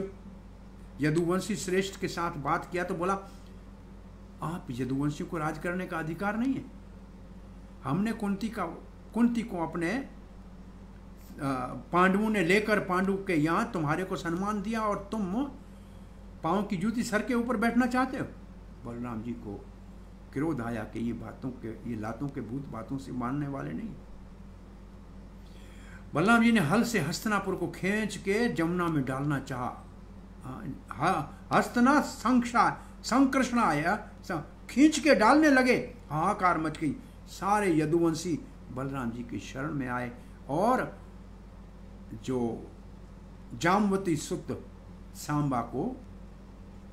यदुवंशी श्रेष्ठ के साथ बात किया तो बोला आप यदुवंशियों को राज करने का अधिकार नहीं है। हमने कुंती को अपने पांडवों ने लेकर पांडु के यहाँ तुम्हारे को सम्मान दिया और तुम पांव की जूती सर के ऊपर बैठना चाहते हो। बलराम जी को क्रोध आया कि ये लातों के भूत बातों से मानने वाले नहीं। बलराम जी ने हल से हस्तनापुर को खींच के जमुना में डालना चाहा। हस्तना संकृष्ण आया, खींच के डालने लगे, हाहाकार मच गई। सारे यदुवंशी बलराम जी की शरण में आए और जो जाम्बवती सुत सांबा को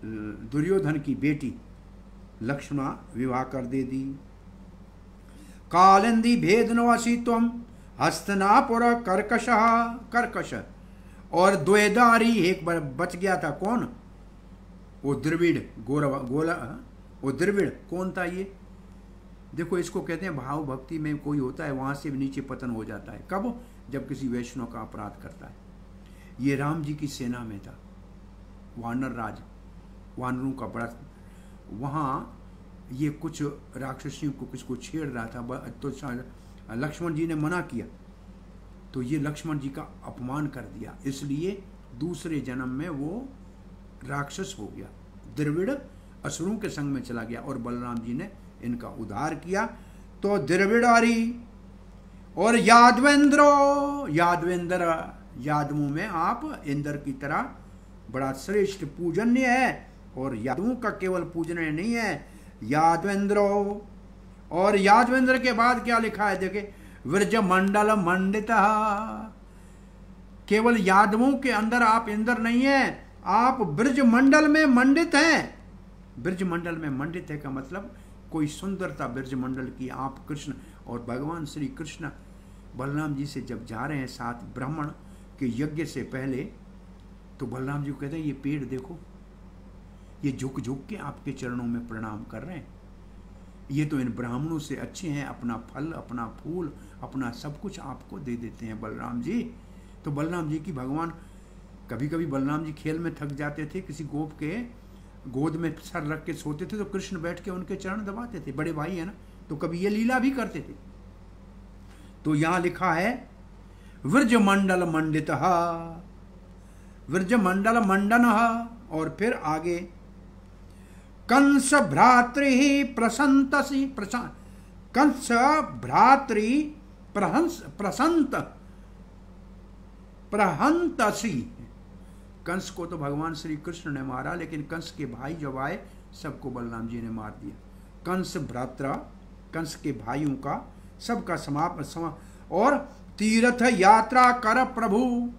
दुर्योधन की बेटी लक्ष्मणा विवाह कर दे दी। कालिंदी भेदनो असि त्वम हस्तनापुर कर्कश, कर्कश और द्वेदारी एक बार बच गया था। कौन? वो द्रविड़ गोला, वो द्रविड़ कौन था ये? देखो इसको कहते हैं भाव भक्ति में कोई होता है वहां से नीचे पतन हो जाता है। कब? जब किसी वैष्णव का अपराध करता है। ये राम जी की सेना में था, वानर राज, वानरों का बड़ा, वहां ये कुछ राक्षसियों को किसको छेड़ रहा था तो लक्ष्मण जी ने मना किया तो ये लक्ष्मण जी का अपमान कर दिया, इसलिए दूसरे जन्म में वो राक्षस हो गया, द्रविड़ असुरों के संग में चला गया और बलराम जी ने इनका उद्धार किया। तो द्रविड़ारी और यादवेंद्रो, यादवेंद्र, यादवों में आप इंद्र की तरह बड़ा श्रेष्ठ पूजनीय है और यादवों का केवल पूजनीय नहीं है, यादवेंद्रो। और यादवेंद्र के बाद क्या लिखा है देखे, विरज मंडल मंडित, केवल यादवों के अंदर आप इंद्र नहीं है, आप ब्रज मंडल में मंडित हैं। ब्रज मंडल में मंडित है का मतलब कोई सुंदरता ब्रज मंडल की आप कृष्ण, और भगवान श्री कृष्ण बलराम जी से जब जा रहे हैं साथ ब्राह्मण के यज्ञ से पहले, तो बलराम जी को कहते हैं ये पेड़ देखो, ये झुक झुक के आपके चरणों में प्रणाम कर रहे हैं, ये तो इन ब्राह्मणों से अच्छे हैं, अपना फल, अपना फूल, अपना सब कुछ आपको दे देते हैं बलराम जी। तो बलराम जी की भगवान, कभी कभी बलराम जी खेल में थक जाते थे, किसी गोप के गोद में सर रख के सोते थे तो कृष्ण बैठ के उनके चरण दबाते थे, बड़े भाई है ना, तो कभी ये लीला भी करते थे। तो यहां लिखा है विरज मंडल मंडित, विरज मंडल मंडन, और फिर आगे कंस भ्रातृ प्रसंतसी, कंस भ्रातृ प्रसंत प्रहंतसी, कंस को तो भगवान श्री कृष्ण ने मारा, लेकिन कंस के भाई जब आए सबको बलराम जी ने मार दिया। कंस भ्रात्रा, कंस के भाइयों का सबका समाप्त। और तीर्थ यात्रा कर प्रभु,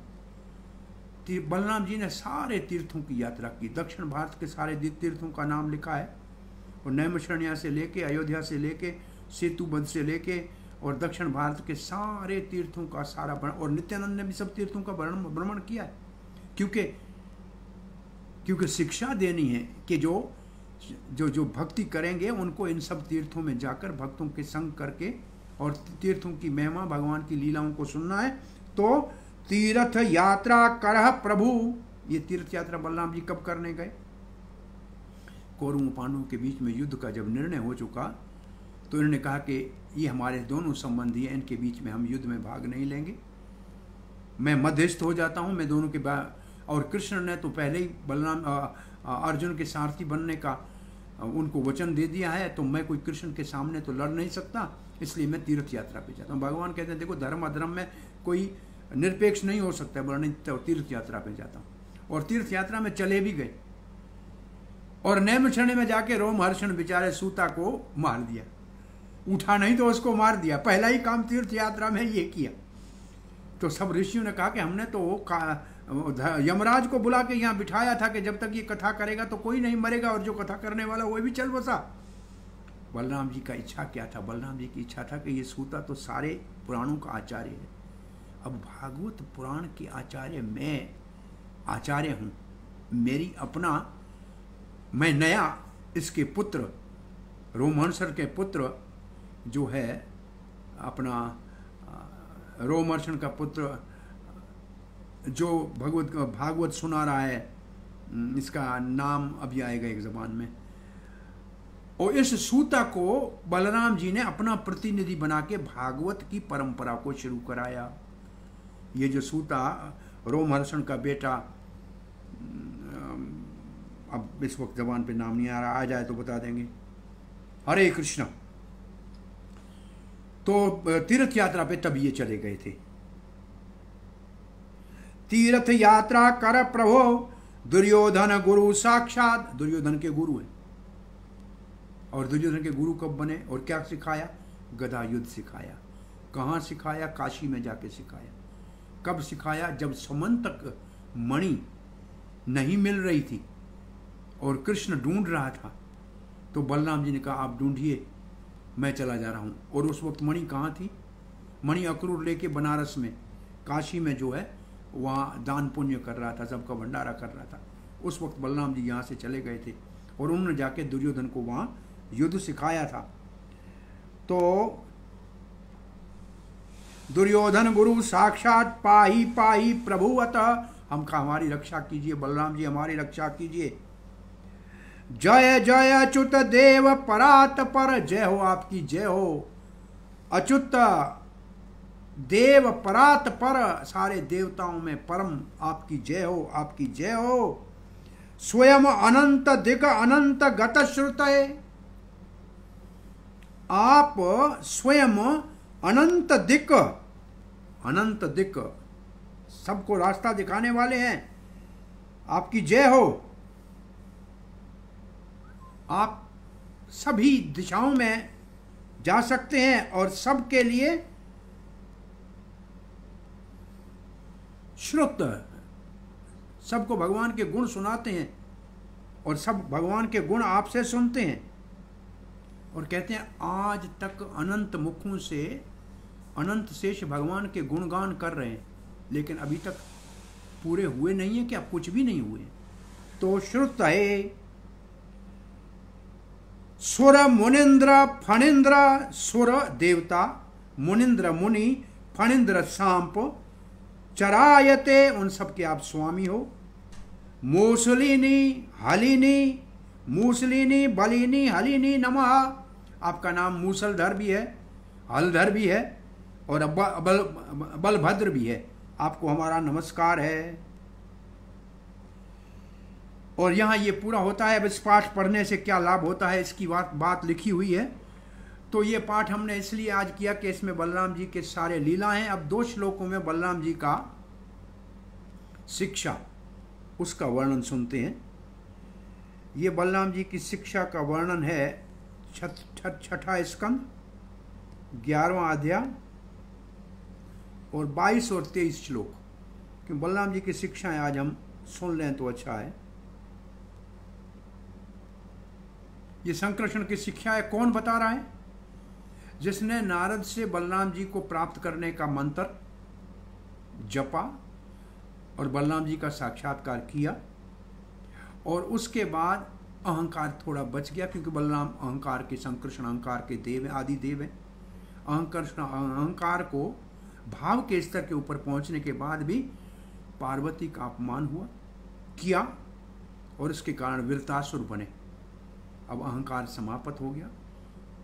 बलराम जी ने सारे तीर्थों की यात्रा की। दक्षिण भारत के सारे तीर्थों का नाम लिखा है, और नैमिषारण्य से लेके, अयोध्या से लेके, सेतुबंध से लेके, और दक्षिण भारत के सारे तीर्थों का सारा वर्णन, और नित्यानंद ने भी सब तीर्थों का भ्रमण किया है, क्योंकि शिक्षा देनी है कि जो भक्ति करेंगे उनको इन सब तीर्थों में जाकर भक्तों के संग करके और तीर्थों की महिमा, भगवान की लीलाओं को सुनना है। तो तीर्थ यात्रा करह प्रभु, ये तीर्थ यात्रा बलराम जी कब करने गए? कौरवों पांडवों के बीच में युद्ध का जब निर्णय हो चुका, तो इन्होंने कहा कि ये हमारे दोनों संबंधी हैं, इनके बीच में हम युद्ध में भाग नहीं लेंगे, मैं मध्यस्थ हो जाता हूँ, मैं दोनों के और कृष्ण ने तो पहले ही बलराम अर्जुन के सारथी बनने का उनको वचन दे दिया है, तो मैं कोई कृष्ण के सामने तो लड़ नहीं सकता, इसलिए मैं तीर्थ यात्रा पे जाता हूँ। भगवान कहते हैं देखो, धर्म अधर्म में कोई निरपेक्ष नहीं हो सकता है, बोला तो तीर्थ यात्रा पे जाता हूँ। और तीर्थ यात्रा में चले भी गए, और नैमिषारण्य में जाके रोमहर्षण बेचारे सूता को मार दिया, उठा नहीं तो उसको मार दिया। पहला ही काम तीर्थ यात्रा में ये किया। तो सब ऋषियों ने कहा कि हमने तो यमराज को बुला के यहाँ बिठाया था कि जब तक ये कथा करेगा तो कोई नहीं मरेगा, और जो कथा करने वाला वो भी चल बसा। बलराम जी का इच्छा क्या था? बलराम जी की इच्छा था कि ये सूता तो सारे पुराणों का आचार्य है, अब भागवत पुराण के आचार्य मैं आचार्य हूँ, मेरी अपना मैं नया इसके पुत्र रोमहर्षण के पुत्र जो है अपना रोमहर्षण का पुत्र जो भागवत सुना रहा है, इसका नाम अभी आएगा एक ज़बान में, और इस सूता को बलराम जी ने अपना प्रतिनिधि बना के भागवत की परंपरा को शुरू कराया। ये जो सूता रोमहर्षण का बेटा, अब इस वक्त ज़बान पे नाम नहीं आ रहा, आ जाए तो बता देंगे, हरे कृष्ण। तो तीर्थ यात्रा पे तब ये चले गए थे। तीर्थ यात्रा कर प्रभो दुर्योधन गुरु साक्षात, दुर्योधन के गुरु हैं। और दुर्योधन के गुरु कब बने और क्या सिखाया? गदा युद्ध सिखाया। कहाँ सिखाया? काशी में जाके सिखाया। कब सिखाया? जब समंतक मणि नहीं मिल रही थी और कृष्ण ढूंढ रहा था, तो बलराम जी ने कहा आप ढूंढिए, मैं चला जा रहा हूँ। और उस वक्त मणि कहाँ थी? मणि अक्रूर लेके बनारस में, काशी में जो है वहाँ दान पुण्य कर रहा था, सबका भंडारा कर रहा था। उस वक्त बलराम जी यहाँ से चले गए थे और उन्होंने जाके दुर्योधन को वहाँ युद्ध सिखाया था। तो दुर्योधन गुरु साक्षात पाही पाही प्रभु अतः, हम हमारी रक्षा कीजिए बलराम जी, हमारी रक्षा कीजिए। जय जय अच्युत देव परात पर, जय हो आपकी जय हो अच्युत देव परात पर, सारे देवताओं में परम आपकी जय हो, आपकी जय हो। स्वयं अनंत दिक अनंत गत श्रुतये, आप स्वयं अनंत दिक सबको रास्ता दिखाने वाले हैं, आपकी जय हो। आप सभी दिशाओं में जा सकते हैं और सबके लिए श्रुत, सबको भगवान के गुण सुनाते हैं और सब भगवान के गुण आपसे सुनते हैं। और कहते हैं आज तक अनंत मुखों से अनंत शेष भगवान के गुणगान कर रहे हैं, लेकिन अभी तक पूरे हुए नहीं है, क्या कुछ भी नहीं हुए। तो श्रुत है सुर मुनिंद्र फणिंद्र, सुर देवता, मुनिंद्र मुनि, फणिंद्र सांप, चरायते उन सब के आप स्वामी हो। मूसलिनी हलिनी, मूसलिनी बलिनी हलिनी नमः, आपका नाम मूसलधर भी है, हलधर भी है और बलभद्र भी है, आपको हमारा नमस्कार है। और यहाँ ये पूरा होता है। अब इस पाठ पढ़ने से क्या लाभ होता है इसकी बात लिखी हुई है। तो ये पाठ हमने इसलिए आज किया कि इसमें बलराम जी के सारे लीला हैं। अब 2 श्लोकों में बलराम जी का शिक्षा, उसका वर्णन सुनते हैं। ये बलराम जी की शिक्षा का वर्णन है 6ठा स्कंद 11वां अध्याय और 22 और 23 श्लोक। कि बलराम जी की शिक्षाएं आज हम सुन लें तो अच्छा है। ये संकर्षण की शिक्षाएं कौन बता रहा है? जिसने नारद से बलराम जी को प्राप्त करने का मंत्र जपा और बलराम जी का साक्षात्कार किया, और उसके बाद अहंकार थोड़ा बच गया, क्योंकि बलराम अहंकार के, संकर्षण अहंकार के देव हैं, आदि देव हैं। अहंकार को भाव के स्तर के ऊपर पहुंचने के बाद भी पार्वती का अपमान हुआ किया, और इसके कारण वीरतासुर बने। अब अहंकार समाप्त हो गया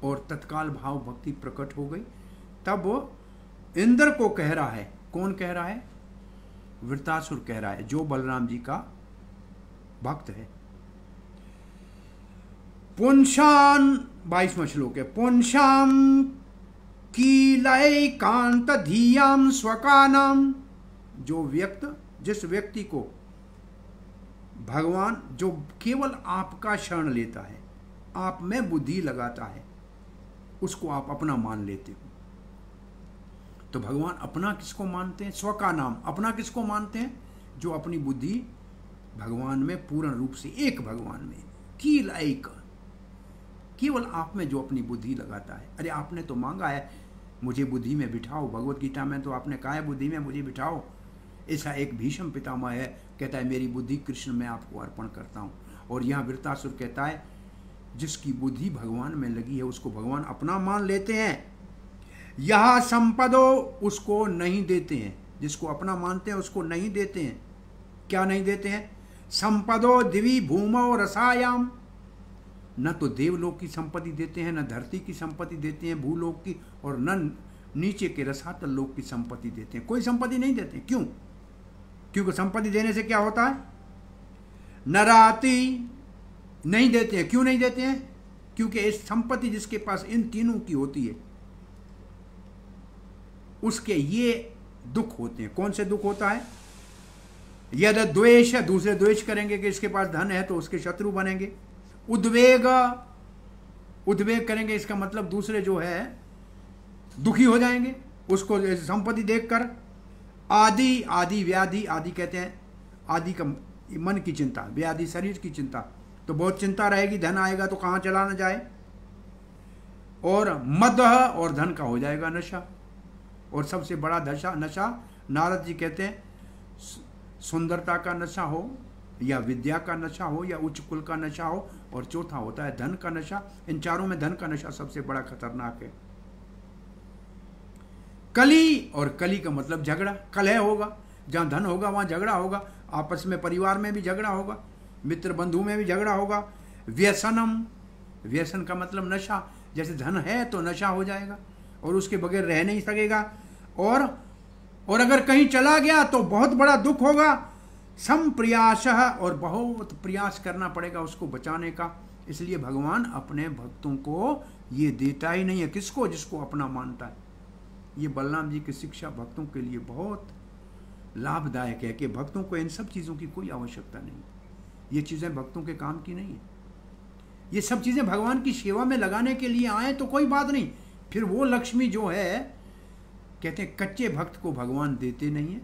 और तत्काल भाव भक्ति प्रकट हो गई। तब वो इंद्र को कह रहा है, कौन कह रहा है? वीरतासुर कह रहा है, जो बलराम जी का भक्त है। पुंशान 22वां श्लोक है, पुंशाम कीलय कांत धीयाम स्वकानाम, जिस व्यक्ति को भगवान जो केवल आपका शरण लेता है, आप में बुद्धि लगाता है, उसको आप अपना मान लेते हो। तो भगवान अपना किसको मानते हैं? स्व का नाम। अपना किसको मानते हैं? जो अपनी बुद्धि भगवान में पूर्ण रूप से, एक भगवान में, कील एक, केवल आप में जो अपनी बुद्धि लगाता है। अरे आपने तो मांगा है मुझे बुद्धि में बिठाओ, भगवत गीता में तो आपने कहा है बुद्धि में मुझे बिठाओ। ऐसा एक भीष्म पितामह है, कहता है मेरी बुद्धि कृष्ण में आपको अर्पण करता हूँ। और यहाँ वीरतासुर कहता है जिसकी बुद्धि भगवान में लगी है उसको भगवान अपना मान लेते हैं। यह संपदो, उसको नहीं देते हैं। जिसको अपना मानते हैं उसको नहीं देते हैं। क्या नहीं देते हैं? संपदो दिवी भूमो रसायाम, न तो देवलोक की संपत्ति देते हैं, न धरती की संपत्ति देते हैं भूलोक की, और न नीचे के रसातल लोक की संपत्ति देते हैं। कोई संपत्ति नहीं देते। क्यों? क्योंकि संपत्ति देने से क्या होता है? नराती नहीं देते हैं। क्यों नहीं देते हैं? क्योंकि इस संपत्ति जिसके पास इन तीनों की होती है उसके ये दुख होते हैं। कौन से दुख होता है? यदि द्वेष है, दूसरे द्वेष करेंगे कि इसके पास धन है तो उसके शत्रु बनेंगे। उद्वेग, उद्वेग करेंगे, इसका मतलब दूसरे जो है दुखी हो जाएंगे उसको संपत्ति देखकर। आदि, आदि व्याधि, आदि कहते हैं आदि का मन की चिंता, व्याधि शरीर की चिंता, तो बहुत चिंता रहेगी, धन आएगा तो कहाँ चला न जाए। और मद, और धन का हो जाएगा नशा। और सबसे बड़ा नशा नारद जी कहते हैं सुंदरता का नशा हो, या विद्या का नशा हो, या उच्च कुल का नशा हो, और चौथा होता है धन का नशा। इन चारों में धन का नशा सबसे बड़ा खतरनाक है। कली, और कली का मतलब झगड़ा, कलह होगा। जहां धन होगा वहां झगड़ा होगा, आपस में परिवार में भी झगड़ा होगा, मित्र बंधु में भी झगड़ा होगा। व्यसनम, व्यसन का मतलब नशा। जैसे धन है तो नशा हो जाएगा और उसके बगैर रह नहीं सकेगा। और अगर कहीं चला गया तो बहुत बड़ा दुख होगा। संप्रयास, और बहुत प्रयास करना पड़ेगा उसको बचाने का। इसलिए भगवान अपने भक्तों को ये देता ही नहीं है। किसको? जिसको अपना मानता है। ये बलराम जी की शिक्षा भक्तों के लिए बहुत लाभदायक है कि भक्तों को इन सब चीज़ों की कोई आवश्यकता नहीं। ये चीज़ें भक्तों के काम की नहीं है। ये सब चीज़ें भगवान की सेवा में लगाने के लिए आए तो कोई बात नहीं। फिर वो लक्ष्मी जो है, कहते हैं कच्चे भक्त को भगवान देते नहीं है,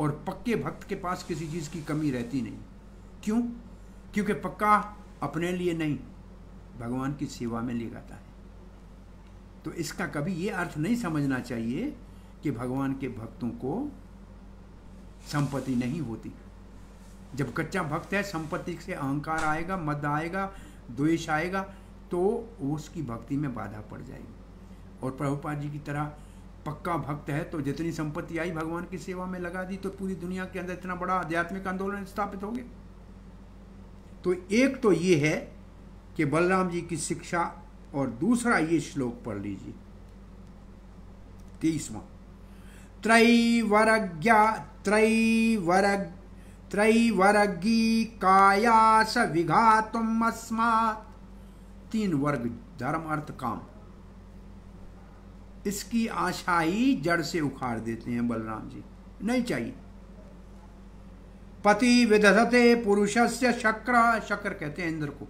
और पक्के भक्त के पास किसी चीज़ की कमी रहती नहीं। क्यों? क्योंकि पक्का अपने लिए नहीं, भगवान की सेवा में लगाता है। तो इसका कभी ये अर्थ नहीं समझना चाहिए कि भगवान के भक्तों को संपत्ति नहीं होती। जब कच्चा भक्त है, संपत्ति से अहंकार आएगा, मद आएगा, द्वेष आएगा, तो उसकी भक्ति में बाधा पड़ जाएगी। और प्रभुपाद जी की तरह पक्का भक्त है तो जितनी संपत्ति आई भगवान की सेवा में लगा दी, तो पूरी दुनिया के अंदर इतना बड़ा आध्यात्मिक आंदोलन स्थापित हो गया। तो एक तो ये है कि बलराम जी की शिक्षा, और दूसरा ये श्लोक पढ़ लीजिए 23वां। त्रैवरगी कायास विघातुम अस्मात्। 3 वर्ग, धर्म अर्थ काम, इसकी आशा ही जड़ से उखाड़ देते हैं बलराम जी। नहीं चाहिए। पति विदधते पुरुषस्य शक्र, शक्र कहते हैं इंद्र को।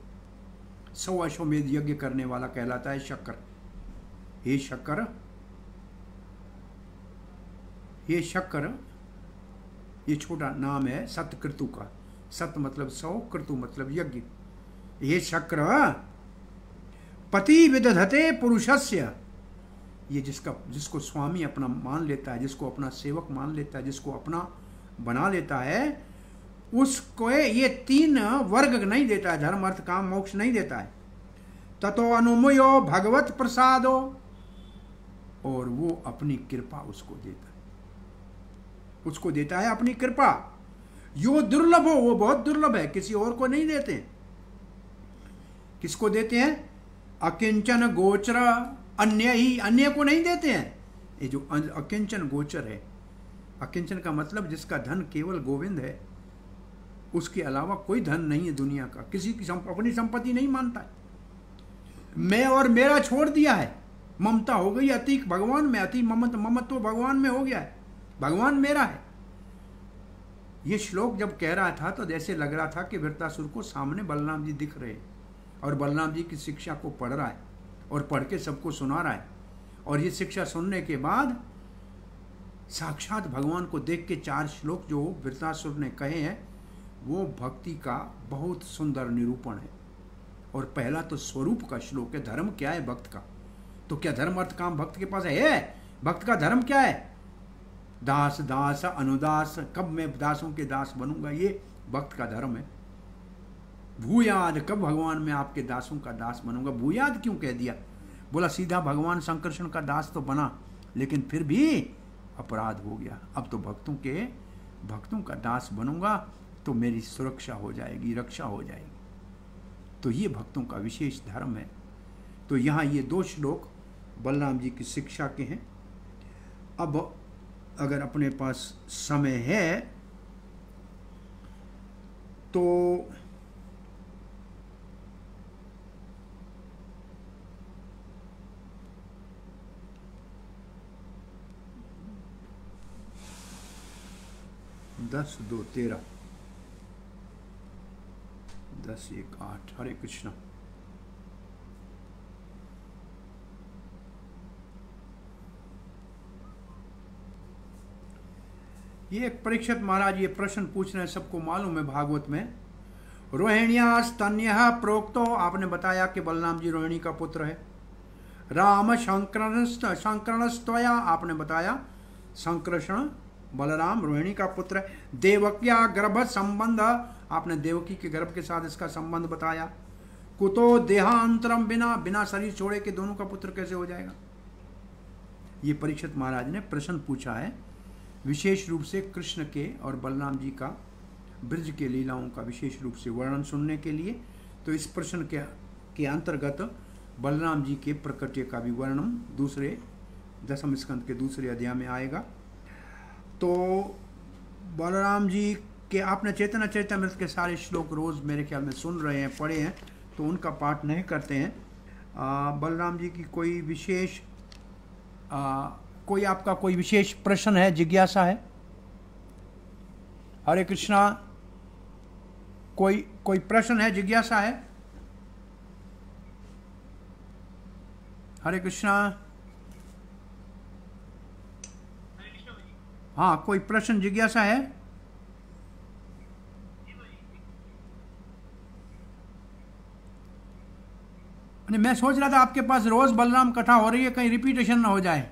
100 अश्वमेध यज्ञ करने वाला कहलाता है शक्र। हे शक्र, हे शक्र, ये छोटा नाम है सतक्रतु का। सत मतलब 100, क्रतु मतलब यज्ञ। ये शक्र पति विदधते पुरुषस्य, ये जिसको स्वामी अपना मान लेता है, जिसको अपना सेवक मान लेता है, जिसको अपना बना लेता है, उसको ये 3 वर्ग नहीं देता है, धर्म अर्थ काम मोक्ष नहीं देता है। ततो अनुमयो भगवत प्रसादो, और वो अपनी कृपा उसको देता है, उसको देता है अपनी कृपा। यो दुर्लभ हो, वो बहुत दुर्लभ है, किसी और को नहीं देते। किसको देते हैं? अकिंचन गोचर अन्य ही, अन्य को नहीं देते हैं। ये जो अकिंचन गोचर है, अकिंचन का मतलब जिसका धन केवल गोविंद है, उसके अलावा कोई धन नहीं है दुनिया का, किसी की अपनी संपत्ति नहीं मानता है। मैं और मेरा छोड़ दिया है, ममता हो गई अति भगवान में, अति ममत्व भगवान में हो गया है, भगवान मेरा है। ये श्लोक जब कह रहा था तो जैसे लग रहा था कि वृत्तासुर को सामने बलराम जी दिख रहे और बलराम जी की शिक्षा को पढ़ रहा है और पढ़ के सबको सुना रहा है। और ये शिक्षा सुनने के बाद साक्षात भगवान को देख के 4 श्लोक जो वृत्तासुर ने कहे हैं, वो भक्ति का बहुत सुंदर निरूपण है। और पहला तो स्वरूप का श्लोक है, धर्म क्या है भक्त का। तो क्या धर्म अर्थ काम भक्त के पास है? भक्त का धर्म क्या है? दास दास अनुदास, कब मैं दासों के दास बनूंगा, ये भक्त का धर्म है। भूयाद, कब भगवान मैं आपके दासों का दास बनूंगा। भूयाद क्यों कह दिया? बोला सीधा भगवान संकर्षण का दास तो बना, लेकिन फिर भी अपराध हो गया। अब तो भक्तों का दास बनूंगा तो मेरी सुरक्षा हो जाएगी, रक्षा हो जाएगी। तो ये भक्तों का विशेष धर्म है। तो यहाँ ये 2 श्लोक बलराम जी की शिक्षा के हैं। अब अगर अपने पास समय है तो दस 2 13 10 1 8। हरे कृष्ण। ये एक परीक्षित महाराज ये प्रश्न पूछ रहे हैं, सबको मालूम है भागवत में। रोहिण्या स्तन्यः प्रोक्तो, आपने बताया कि बलराम जी रोहिणी का पुत्र है। राम संकरणस्त्वया, आपने बताया संकर्षण बलराम रोहिणी का पुत्र है। देवक्या गर्भ संबंध, आपने देवकी के गर्भ के साथ इसका संबंध बताया। कुतो देहांतरम, बिना शरीर छोड़े के दोनों का पुत्र कैसे हो जाएगा। ये परीक्षित महाराज ने प्रश्न पूछा है, विशेष रूप से कृष्ण के और बलराम जी का ब्रज के लीलाओं का विशेष रूप से वर्णन सुनने के लिए। तो इस प्रश्न के अंतर्गत बलराम जी के प्रकट्य का भी वर्णन दूसरे 10वें स्कंद के दूसरे अध्याय में आएगा। तो बलराम जी के आपने चैतन्य चरितमृत के सारे श्लोक रोज मेरे ख्याल में सुन रहे हैं, पढ़े हैं, तो उनका पाठ नहीं करते हैं। बलराम जी की कोई विशेष कोई आपका कोई विशेष प्रश्न है, जिज्ञासा है? हरे कृष्णा। कोई प्रश्न है, जिज्ञासा है? हरे कृष्णा। हाँ, कोई प्रश्न जिज्ञासा है? मैं सोच रहा था आपके पास रोज बलराम कथा हो रही है, कहीं रिपीटेशन ना हो जाए।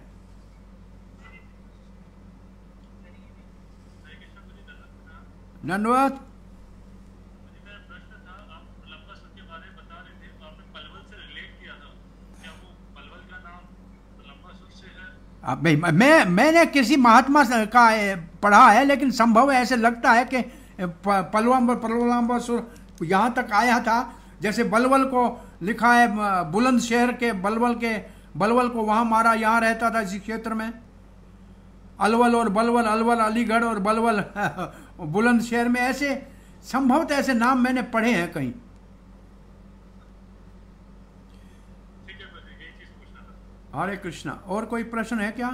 धन्यवाद। मैंने किसी महात्मा का पढ़ा है, लेकिन संभव है, ऐसे लगता है कि पलवलांबासुर यहाँ तक आया था। जैसे बलवल को लिखा है बुलंदशहर के बलवल को वहाँ मारा, यहाँ रहता था इसी क्षेत्र में। अलवल और बलवल, अलवल अलीगढ़ और बलवल बुलंदशहर में, ऐसे संभवतः ऐसे नाम मैंने पढ़े हैं कहीं। हरे कृष्णा। और कोई प्रश्न है क्या?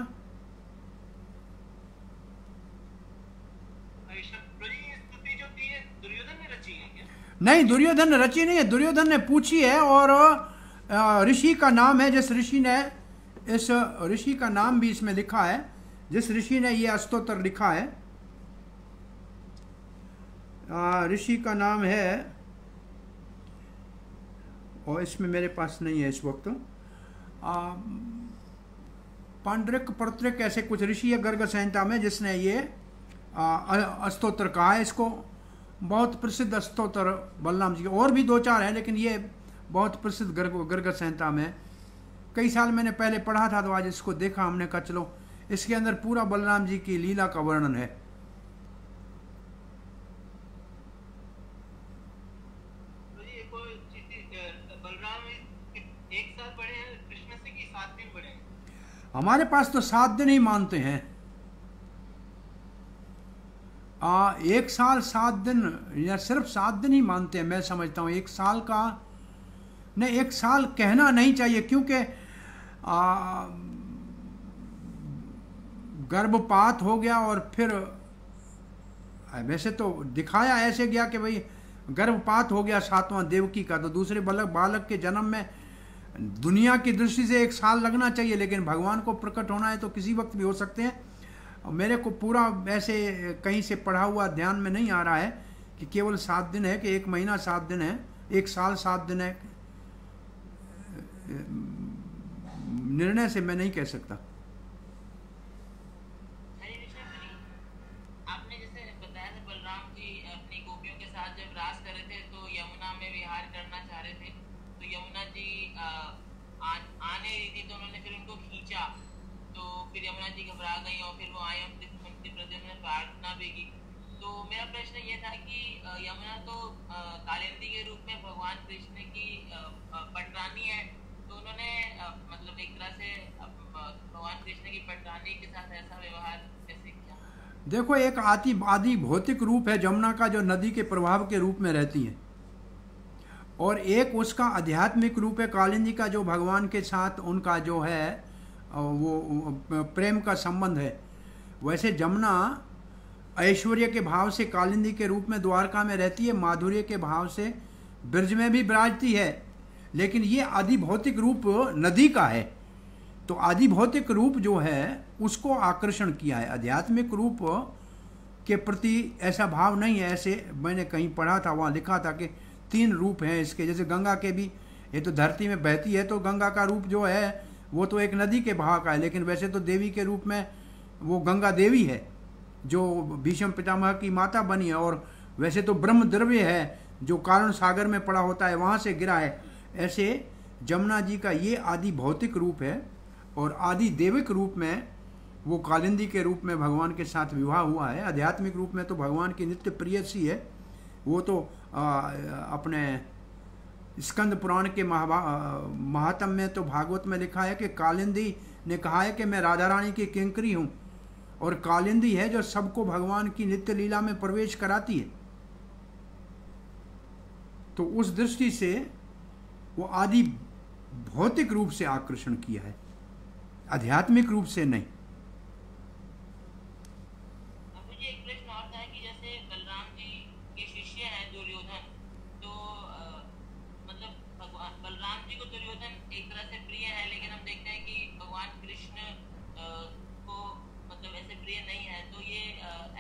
नहीं, दुर्योधन ने रची नहीं है, दुर्योधन ने पूछी है। और ऋषि का नाम है, जिस ऋषि ने इस ऋषि का नाम भी इसमें लिखा है, जिस ऋषि ने ये स्तोत्र लिखा है ऋषि का नाम है, और इसमें मेरे पास नहीं है इस वक्त, पांड्रिक पर्त्रिक ऐसे कुछ ऋषि है गर्ग संहिता में, जिसने ये स्तोत्र कहा है। इसको बहुत प्रसिद्ध स्तोत्र बलराम जी के, और भी 2-4 हैं, लेकिन ये बहुत प्रसिद्ध गर्ग संहिता में कई साल मैंने पहले पढ़ा था, तो आज इसको देखा हमने, कहा चलो इसके अंदर पूरा बलराम जी की लीला का वर्णन है। बलराम 1 साल बड़े हैं कृष्ण से कि 7 दिन बड़े हैं? हमारे पास तो 7 दिन ही मानते हैं। 1 साल 7 दिन या सिर्फ 7 दिन ही मानते हैं, मैं समझता हूँ। 1 साल का नहीं, 1 साल कहना नहीं चाहिए, क्योंकि गर्भपात हो गया और फिर वैसे तो दिखाया ऐसे गया कि भाई गर्भपात हो गया 7वां देवकी का, तो दूसरे बालक के जन्म में दुनिया की दृष्टि से 1 साल लगना चाहिए, लेकिन भगवान को प्रकट होना है तो किसी वक्त भी हो सकते हैं। और मेरे को पूरा ऐसे कहीं से पढ़ा हुआ ध्यान में नहीं आ रहा है कि केवल 7 दिन है, कि 1 महीना 7 दिन है, 1 साल 7 दिन है। निर्णय से मैं नहीं कह सकता। आपने जैसे बताया था बलराम जी अपनी गोपियों के साथ जब रास कर रहे थे तो यमुना में विहार करना चाह रहे थे, तो यमुना जी आने रही थी, तो उन्होंने फिर उनको खींचा, तो फिर यमुना जी घबरा गई और फिर वो आए, उनके प्रति उन्होंने प्रार्थना भी की। तो मेरा प्रश्न ये था कि यमुना तो कालिंदी के रूप में भगवान कृष्ण की पटरानी है, तो उन्होंने मतलब एक तरह से भगवान कृष्ण की पटरानी के साथ ऐसा व्यवहार कैसे किया? देखो, एक आदि भौतिक रूप है जमुना का, जो नदी के प्रभाव के रूप में रहती है, और एक उसका आध्यात्मिक रूप है कालिंदी का, जो भगवान के साथ उनका जो है वो प्रेम का संबंध है। वैसे जमुना ऐश्वर्य के भाव से कालिंदी के रूप में द्वारका में रहती है, माधुर्य के भाव से ब्रज में भी विराजती है, लेकिन ये आदि भौतिक रूप नदी का है। तो आदि भौतिक रूप जो है उसको आकर्षण किया है, आध्यात्मिक रूप के प्रति ऐसा भाव नहीं है। ऐसे मैंने कहीं पढ़ा था, वहाँ लिखा था कि 3 रूप हैं इसके, जैसे गंगा के भी, ये तो धरती में बहती है, तो गंगा का रूप जो है वो तो एक नदी के भाव का है, लेकिन वैसे तो देवी के रूप में वो गंगा देवी है, जो भीष्म पितामह की माता बनी है, और वैसे तो ब्रह्म द्रव्य है जो कारण सागर में पड़ा होता है, वहाँ से गिरा है। ऐसे जमुना जी का ये आदि भौतिक रूप है, और आदि देविक रूप में वो कालिंदी के रूप में भगवान के साथ विवाह हुआ है। आध्यात्मिक रूप में तो भगवान की नित्य प्रियसी है। वो तो अपने स्कंद पुराण के महात्म में तो भागवत में लिखा है कि कालिंदी ने कहा है कि मैं राधा रानी की किंकरी हूँ, और कालिंदी है जो सबको भगवान की नित्य लीला में प्रवेश कराती है। तो उस दृष्टि से वो आदि भौतिक रूप से आकर्षण किया है, आध्यात्मिक रूप से नहीं। मुझे एक प्रश्न और था कि जैसे बलराम जी के शिष्य हैं दुर्योधन, तो मतलब भगवान बलराम जी को दुर्योधन एक तरह से प्रिय है, लेकिन हम देखते हैं कि भगवान कृष्ण को मतलब ऐसे प्रिय नहीं है, तो ये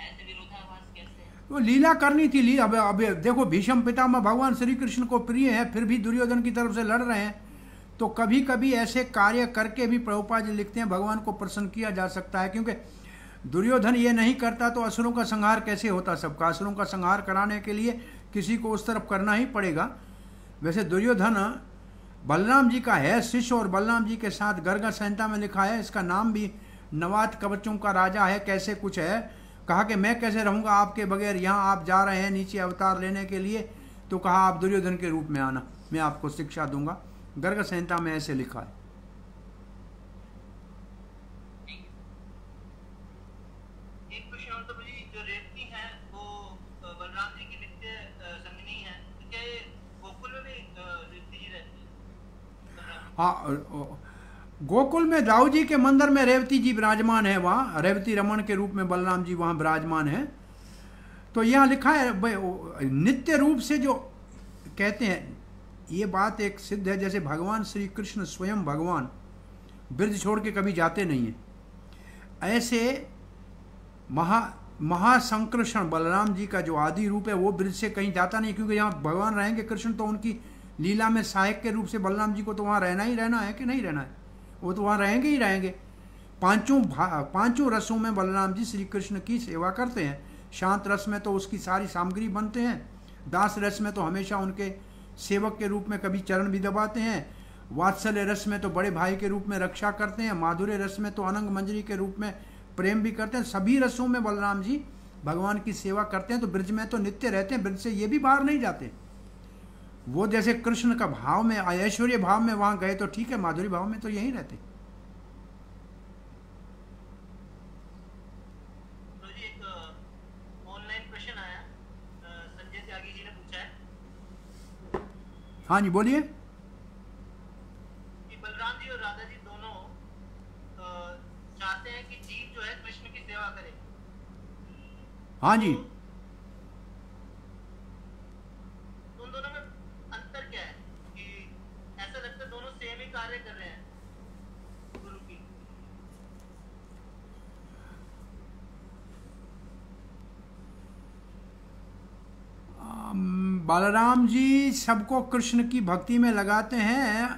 ऐसे विरोधाभास कैसे है? वो लीला करनी थी। अब देखो, भीष्म पितामह भगवान श्री कृष्ण को प्रिय है, फिर भी दुर्योधन की तरफ से लड़ रहे हैं, तो कभी कभी ऐसे कार्य करके भी प्रभुपाद जी लिखते हैं भगवान को प्रसन्न किया जा सकता है, क्योंकि दुर्योधन ये नहीं करता तो असुरों का संहार कैसे होता सबका। असुरों का संहार कराने के लिए किसी को उस तरफ करना ही पड़ेगा। वैसे दुर्योधन बलराम जी का है शिष्य, और बलराम जी के साथ गर्ग संहिता में लिखा है, इसका नाम भी नवात कवचों का राजा है, कैसे कुछ है। कहा कि मैं कैसे रहूँगा आपके बगैर, यहाँ आप जा रहे हैं नीचे अवतार लेने के लिए, तो कहा आप दुर्योधन के रूप में आना, मैं आपको शिक्षा दूंगा। गर्ग संहिता में ऐसे लिखा है। एक प्रश्न और, तो मुझे जो रेवती है वो बलराम जी की नित्य संगिनी है, तो क्या ये गोकुल में भी रेवती जी रहती है? हाँ, गोकुल में दाऊ जी के मंदिर में रेवती जी विराजमान है, वहाँ रेवती रमन के रूप में बलराम जी वहाँ विराजमान है। तो यहाँ लिखा है नित्य रूप से जो कहते हैं, ये बात एक सिद्ध है, जैसे भगवान श्री कृष्ण स्वयं भगवान ब्रज छोड़ के कभी जाते नहीं हैं, ऐसे महासंकृषण बलराम जी का जो आदि रूप है वो ब्रज से कहीं जाता नहीं, क्योंकि यहाँ भगवान रहेंगे कृष्ण तो उनकी लीला में सहायक के रूप से बलराम जी को तो वहाँ रहना ही रहना है कि नहीं रहना है, वो तो वहाँ रहेंगे ही रहेंगे। पांचों रसों में बलराम जी श्री कृष्ण की सेवा करते हैं। शांत रस में तो उसकी सारी सामग्री बनते हैं, दास रस में तो हमेशा उनके सेवक के रूप में कभी चरण भी दबाते हैं, वात्सल्य रस में तो बड़े भाई के रूप में रक्षा करते हैं, माधुर्य रस में तो अनंग मंजरी के रूप में प्रेम भी करते हैं। सभी रसों में बलराम जी भगवान की सेवा करते हैं। तो ब्रज में तो नित्य रहते हैं, ब्रज से ये भी बाहर नहीं जाते। वो जैसे कृष्ण का भाव में, ऐश्वर्य भाव में वहां गए तो ठीक है, माधुर्य भाव में तो यहीं रहते। तो जी एक ऑनलाइन प्रश्न आया, संजय त्यागी जी ने पूछा है। हाँ जी बोलिए। कि बलराम जी और राधा जी दोनों चाहते हैं कि जीव जो है कृष्ण की सेवा करे। हाँ जी, उन दोनों में अंतर क्या है कि ऐसा लगता है दोनों सेम ही कार्य कर रहे हैं गुरु की। बलराम जी सबको कृष्ण की भक्ति में लगाते हैं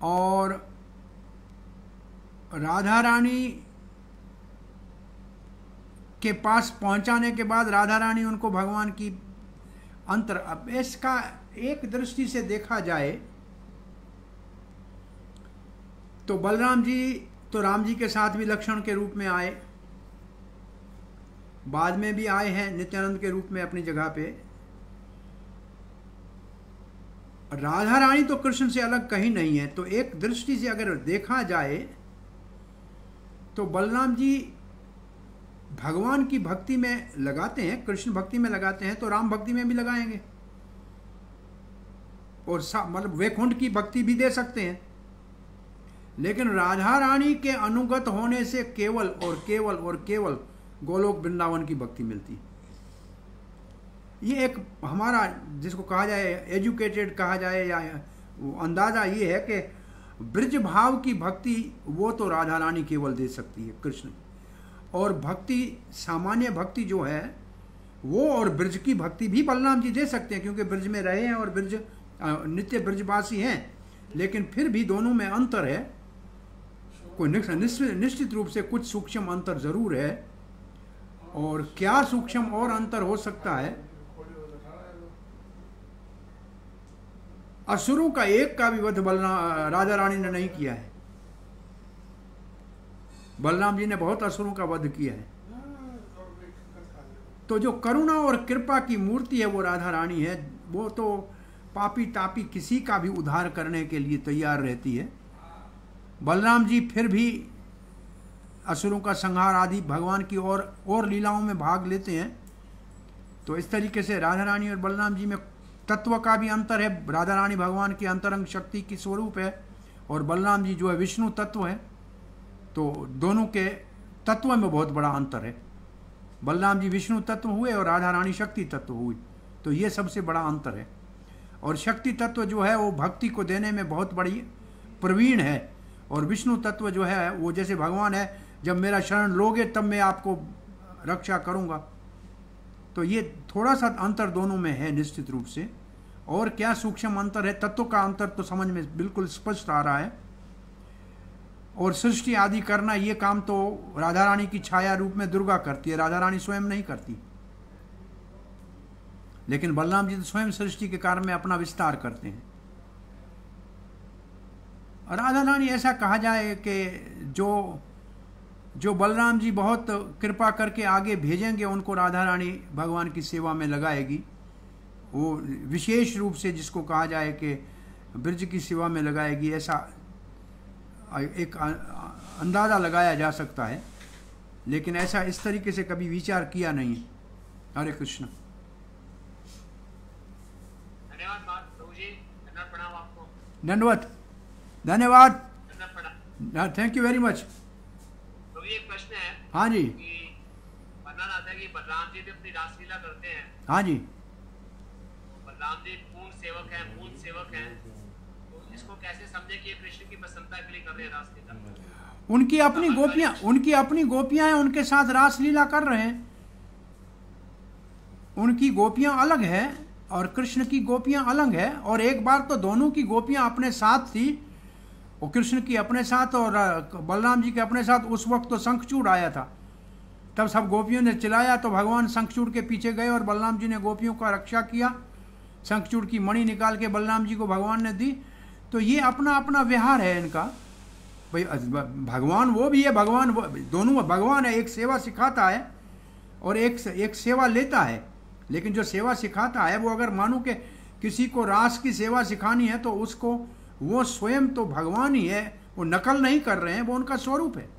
और राधा रानी के पास पहुंचाने के बाद राधा रानी उनको भगवान की अंतर। अब इसका एक दृष्टि से देखा जाए तो बलराम जी तो राम जी के साथ भी लक्ष्मण के रूप में आए, बाद में भी आए हैं नित्यानंद के रूप में अपनी जगह पे। राधा रानी तो कृष्ण से अलग कहीं नहीं है। तो एक दृष्टि से अगर देखा जाए तो बलराम जी भगवान की भक्ति में लगाते हैं, कृष्ण भक्ति में लगाते हैं तो राम भक्ति में भी लगाएंगे, और मतलब वैकुंठ की भक्ति भी दे सकते हैं। लेकिन राधा रानी के अनुगत होने से केवल और केवल और केवल गोलोक वृंदावन की भक्ति मिलती है। ये एक हमारा जिसको कहा जाए एजुकेटेड कहा जाए या अंदाजा ये है कि ब्रज भाव की भक्ति वो तो राधा रानी केवल दे सकती है कृष्ण, और भक्ति सामान्य भक्ति जो है वो और ब्रज की भक्ति भी बलराम जी दे सकते हैं, क्योंकि ब्रज में रहे हैं और ब्रज नित्य ब्रजवासी हैं। लेकिन फिर भी दोनों में अंतर है, कोई निश्चित रूप से कुछ सूक्ष्म अंतर जरूर है। और क्या सूक्ष्म और अंतर हो सकता है? असुरों का एक का भी वध राधा रानी ने नहीं किया है। बलराम जी ने बहुत असुरों का वध किया है। तो जो करुणा और कृपा की मूर्ति है वो राधा रानी है। वो तो पापी तापी किसी का भी उद्धार करने के लिए तैयार रहती है। बलराम जी फिर भी असुरों का संहार आदि भगवान की और लीलाओं में भाग लेते हैं। तो इस तरीके से राधा रानी और बलराम जी में तत्व का भी अंतर है। राधा रानी भगवान की अंतरंग शक्ति की स्वरूप है और बलराम जी जो है विष्णु तत्व है। तो दोनों के तत्व में बहुत बड़ा अंतर है। बलराम जी विष्णु तत्व हुए और राधा रानी शक्ति तत्व हुई। तो ये सबसे बड़ा अंतर है। और शक्ति तत्व जो है वो भक्ति को देने में बहुत बड़ी प्रवीण है, और विष्णु तत्व जो है वो जैसे भगवान है, जब मेरा शरण लोगे तब मैं आपको रक्षा करूंगा। तो ये थोड़ा सा अंतर दोनों में है निश्चित रूप से। और क्या सूक्ष्म अंतर है, तत्व का अंतर तो समझ में बिल्कुल स्पष्ट आ रहा है। और सृष्टि आदि करना ये काम तो राधा रानी की छाया रूप में दुर्गा करती है, राधा रानी स्वयं नहीं करती। लेकिन बलराम जी तो स्वयं सृष्टि के कार्य में अपना विस्तार करते हैं। राधा रानी ऐसा कहा जाए कि जो बलराम जी बहुत कृपा करके आगे भेजेंगे उनको राधा रानी भगवान की सेवा में लगाएगी। वो विशेष रूप से जिसको कहा जाए कि ब्रज की सेवा में लगाएगी, ऐसा एक अंदाज़ा लगाया जा सकता है। लेकिन ऐसा इस तरीके से कभी विचार किया नहीं है। हरे कृष्ण। धन्यवाद प्रभु जी, प्रणाम आपको। दंडवत, धन्यवाद, प्रणाम। Thank you very much. तो ये प्रश्न है हाँ जी, कि वर्णन आता है कि बलराम जी भी अपनी रासलीला करते हैं। हाँ जी, बलराम जी पूर्ण सेवक हैं, मूल सेवक हैं। तो इसको कैसे समझे कि ये कृष्ण की प्रसन्नता के लिए कर रहे हैं रासलीला? उनकी अपनी गोपियां हैं, उनके साथ रासलीला कर रहे हैं। उनकी गोपियां अलग है और कृष्ण की गोपियां अलग है। और एक बार तो दोनों की गोपियां अपने साथ थी, वो कृष्ण की अपने साथ और बलराम जी के अपने साथ। उस वक्त तो शंखचूड़ आया था, तब सब गोपियों ने चिल्लाया तो भगवान शंखचूड़ के पीछे गए और बलराम जी ने गोपियों का रक्षा किया। शंखचूड़ की मणि निकाल के बलराम जी को भगवान ने दी। तो ये अपना अपना व्यवहार है इनका। भाई भगवान वो भी है, भगवान वो दोनों भगवान है। एक सेवा सिखाता है और एक सेवा लेता है। लेकिन जो सेवा सिखाता है वो अगर मानो कि किसी को रास की सेवा सिखानी है तो उसको वो स्वयं तो भगवान ही है, वो नकल नहीं कर रहे हैं, वो उनका स्वरूप है।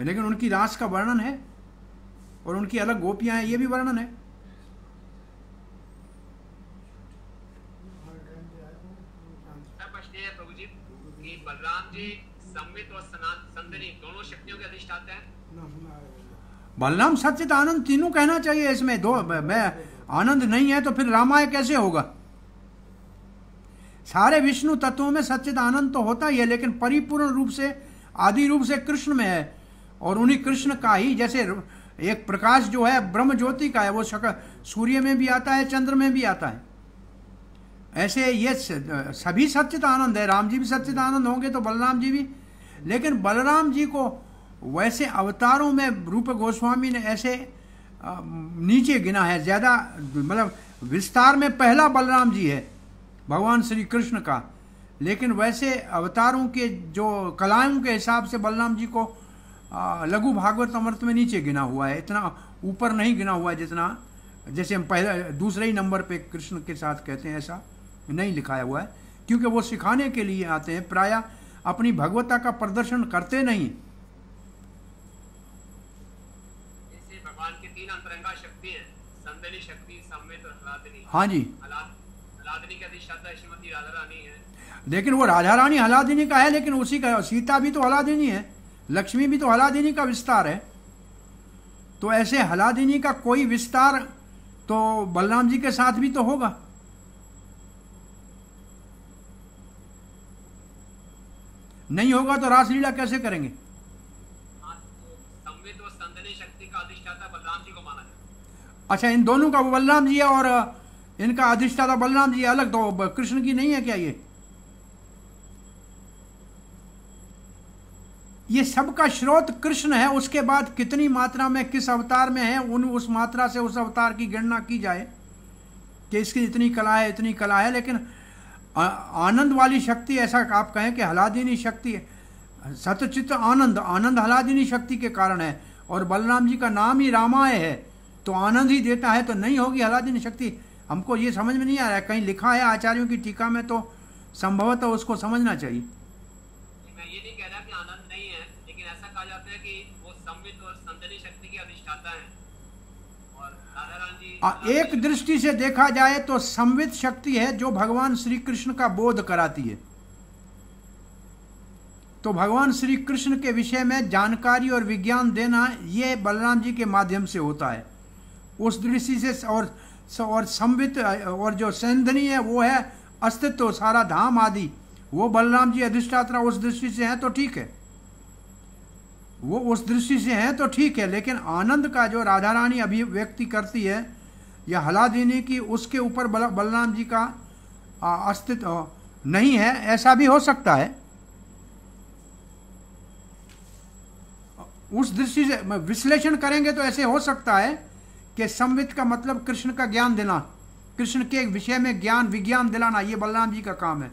लेकिन उनकी रास का वर्णन है और उनकी अलग गोपियां हैं, ये भी वर्णन है। प्रभु जी कि बलराम जी संवित और संदनी दोनों शक्तियों के अधिष्ठाता हैं। बलराम सच्चित आनंद तीनों कहना चाहिए इसमें। दो मैं आनंद नहीं है तो फिर रामायण कैसे होगा? सारे विष्णु तत्वों में सच्चित आनंद तो होता ही है, लेकिन परिपूर्ण रूप से आदि रूप से कृष्ण में है। और उन्हीं कृष्ण का ही, जैसे एक प्रकाश जो है ब्रह्म ज्योति का है, वो सूर्य में भी आता है, चंद्र में भी आता है। ऐसे ये सभी सच्चित आनंद है। राम जी भी सच्चित आनंद होंगे तो बलराम जी भी। लेकिन बलराम जी को वैसे अवतारों में रूप गोस्वामी ने ऐसे नीचे गिना है, ज्यादा मतलब विस्तार में पहला बलराम जी है भगवान श्री कृष्ण का। लेकिन वैसे अवतारों के जो कलाओं के हिसाब से बलराम जी को लघु भागवत अमृत में नीचे गिना हुआ है, इतना ऊपर नहीं गिना हुआ है जितना, जैसे हम पहले दूसरे ही नंबर पे कृष्ण के साथ कहते हैं, ऐसा नहीं लिखाया हुआ है। क्योंकि वो सिखाने के लिए आते हैं, प्रायः अपनी भगवता का प्रदर्शन करते नहीं। भगवान की तीन अंतरंगा शक्ति है, संदनी शक्ति, संवित और हलादिनी। हाँ जी, हलादिनी का अधिष्ठाता श्रीमती राधा रानी है। लेकिन वो राधा रानी हलादिनी का है, लेकिन उसी का सीता भी तो हलादिनी है, लक्ष्मी भी तो हलादिनी का विस्तार है। तो ऐसे हलादिनी का कोई विस्तार तो बलराम जी के साथ भी तो होगा। नहीं होगा तो रासलीला कैसे करेंगे? संवित और संदनी शक्ति का अधिष्ठाता बलराम जी को माना जाए। अच्छा, इन दोनों का बलराम जी है और इनका अधिष्ठाता बलराम जी अलग, तो कृष्ण की नहीं है क्या? ये सबका स्रोत कृष्ण है। उसके बाद कितनी मात्रा में किस अवतार में है, उस मात्रा से उस अवतार की गणना की जाए कि इसकी इतनी कला है, इतनी कला है। लेकिन आनंद वाली शक्ति, ऐसा आप कहें कि हलादिनी शक्ति, सतचित्त आनंद, आनंद हलादिनी शक्ति के कारण है। और बलराम जी का नाम ही रामाय है तो आनंद ही देता है, तो नहीं होगी हलादिनी शक्ति। हमको ये समझ में नहीं आ रहा है, कहीं लिखा है आचार्यों की टीका में तो संभवतः उसको समझना चाहिए। मैं ये नहीं कह रहा कि आनंद नहीं है, लेकिन ऐसा कहा जाता है कि वो संवित और संदनी शक्ति के अधिष्ठाता हैं। और राधा रानी जी एक दृष्टि से देखा जाए तो संवित शक्ति है जो भगवान श्री कृष्ण का बोध कराती है। तो भगवान श्री कृष्ण के विषय में जानकारी और विज्ञान देना ये बलराम जी के माध्यम से होता है। उस दृष्टि से और संवित और जो संदनी है वो है अस्तित्व, सारा धाम आदि, वो बलराम जी अधिष्ठाता उस दृष्टि से हैं तो ठीक है, वो उस दृष्टि से हैं तो ठीक है। लेकिन आनंद का जो राधा रानी अभिव्यक्ति करती है या हलादिनी की, उसके ऊपर बलराम जी का अस्तित्व नहीं है, ऐसा भी हो सकता है। उस दृष्टि से विश्लेषण करेंगे तो ऐसे हो सकता है कि संवित का मतलब कृष्ण का ज्ञान देना, कृष्ण के विषय में ज्ञान विज्ञान दिलाना, ये बलराम जी का काम है।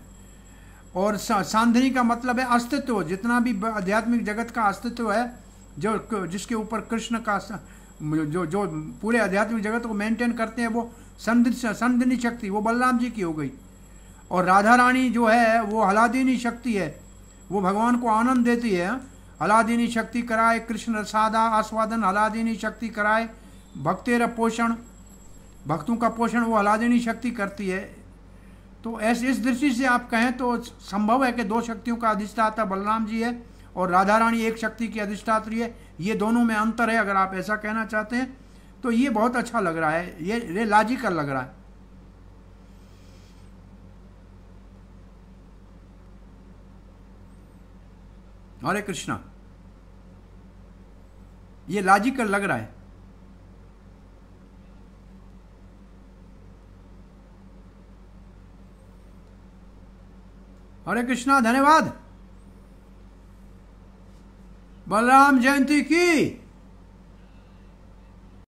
और सांधनी का मतलब है अस्तित्व, जितना भी आध्यात्मिक जगत का अस्तित्व है, जो जिसके ऊपर कृष्ण का जो पूरे आध्यात्मिक जगत को मेंटेन करते हैं, वो संधनी शक्ति, वो बलराम जी की हो गई। और राधा रानी जो है वो हलादिनी शक्ति है, वो भगवान को आनंद देती है। हलादिनी शक्ति कराए कृष्ण सादा आस्वादन, हलादिनी शक्ति कराए भक्तेर पोषण, भक्तों का पोषण वो हलादिनी शक्ति करती है। तो ऐसे इस दृष्टि से आप कहें तो संभव है कि दो शक्तियों का अधिष्ठाता बलराम जी है और राधा रानी एक शक्ति की अधिष्ठात्री है। ये दोनों में अंतर है, अगर आप ऐसा कहना चाहते हैं तो ये बहुत अच्छा लग रहा है, ये लॉजिकल लग रहा है। हरे कृष्णा। ये लॉजिकल लग रहा है। हरे कृष्णा, धन्यवाद। बलराम जयंती की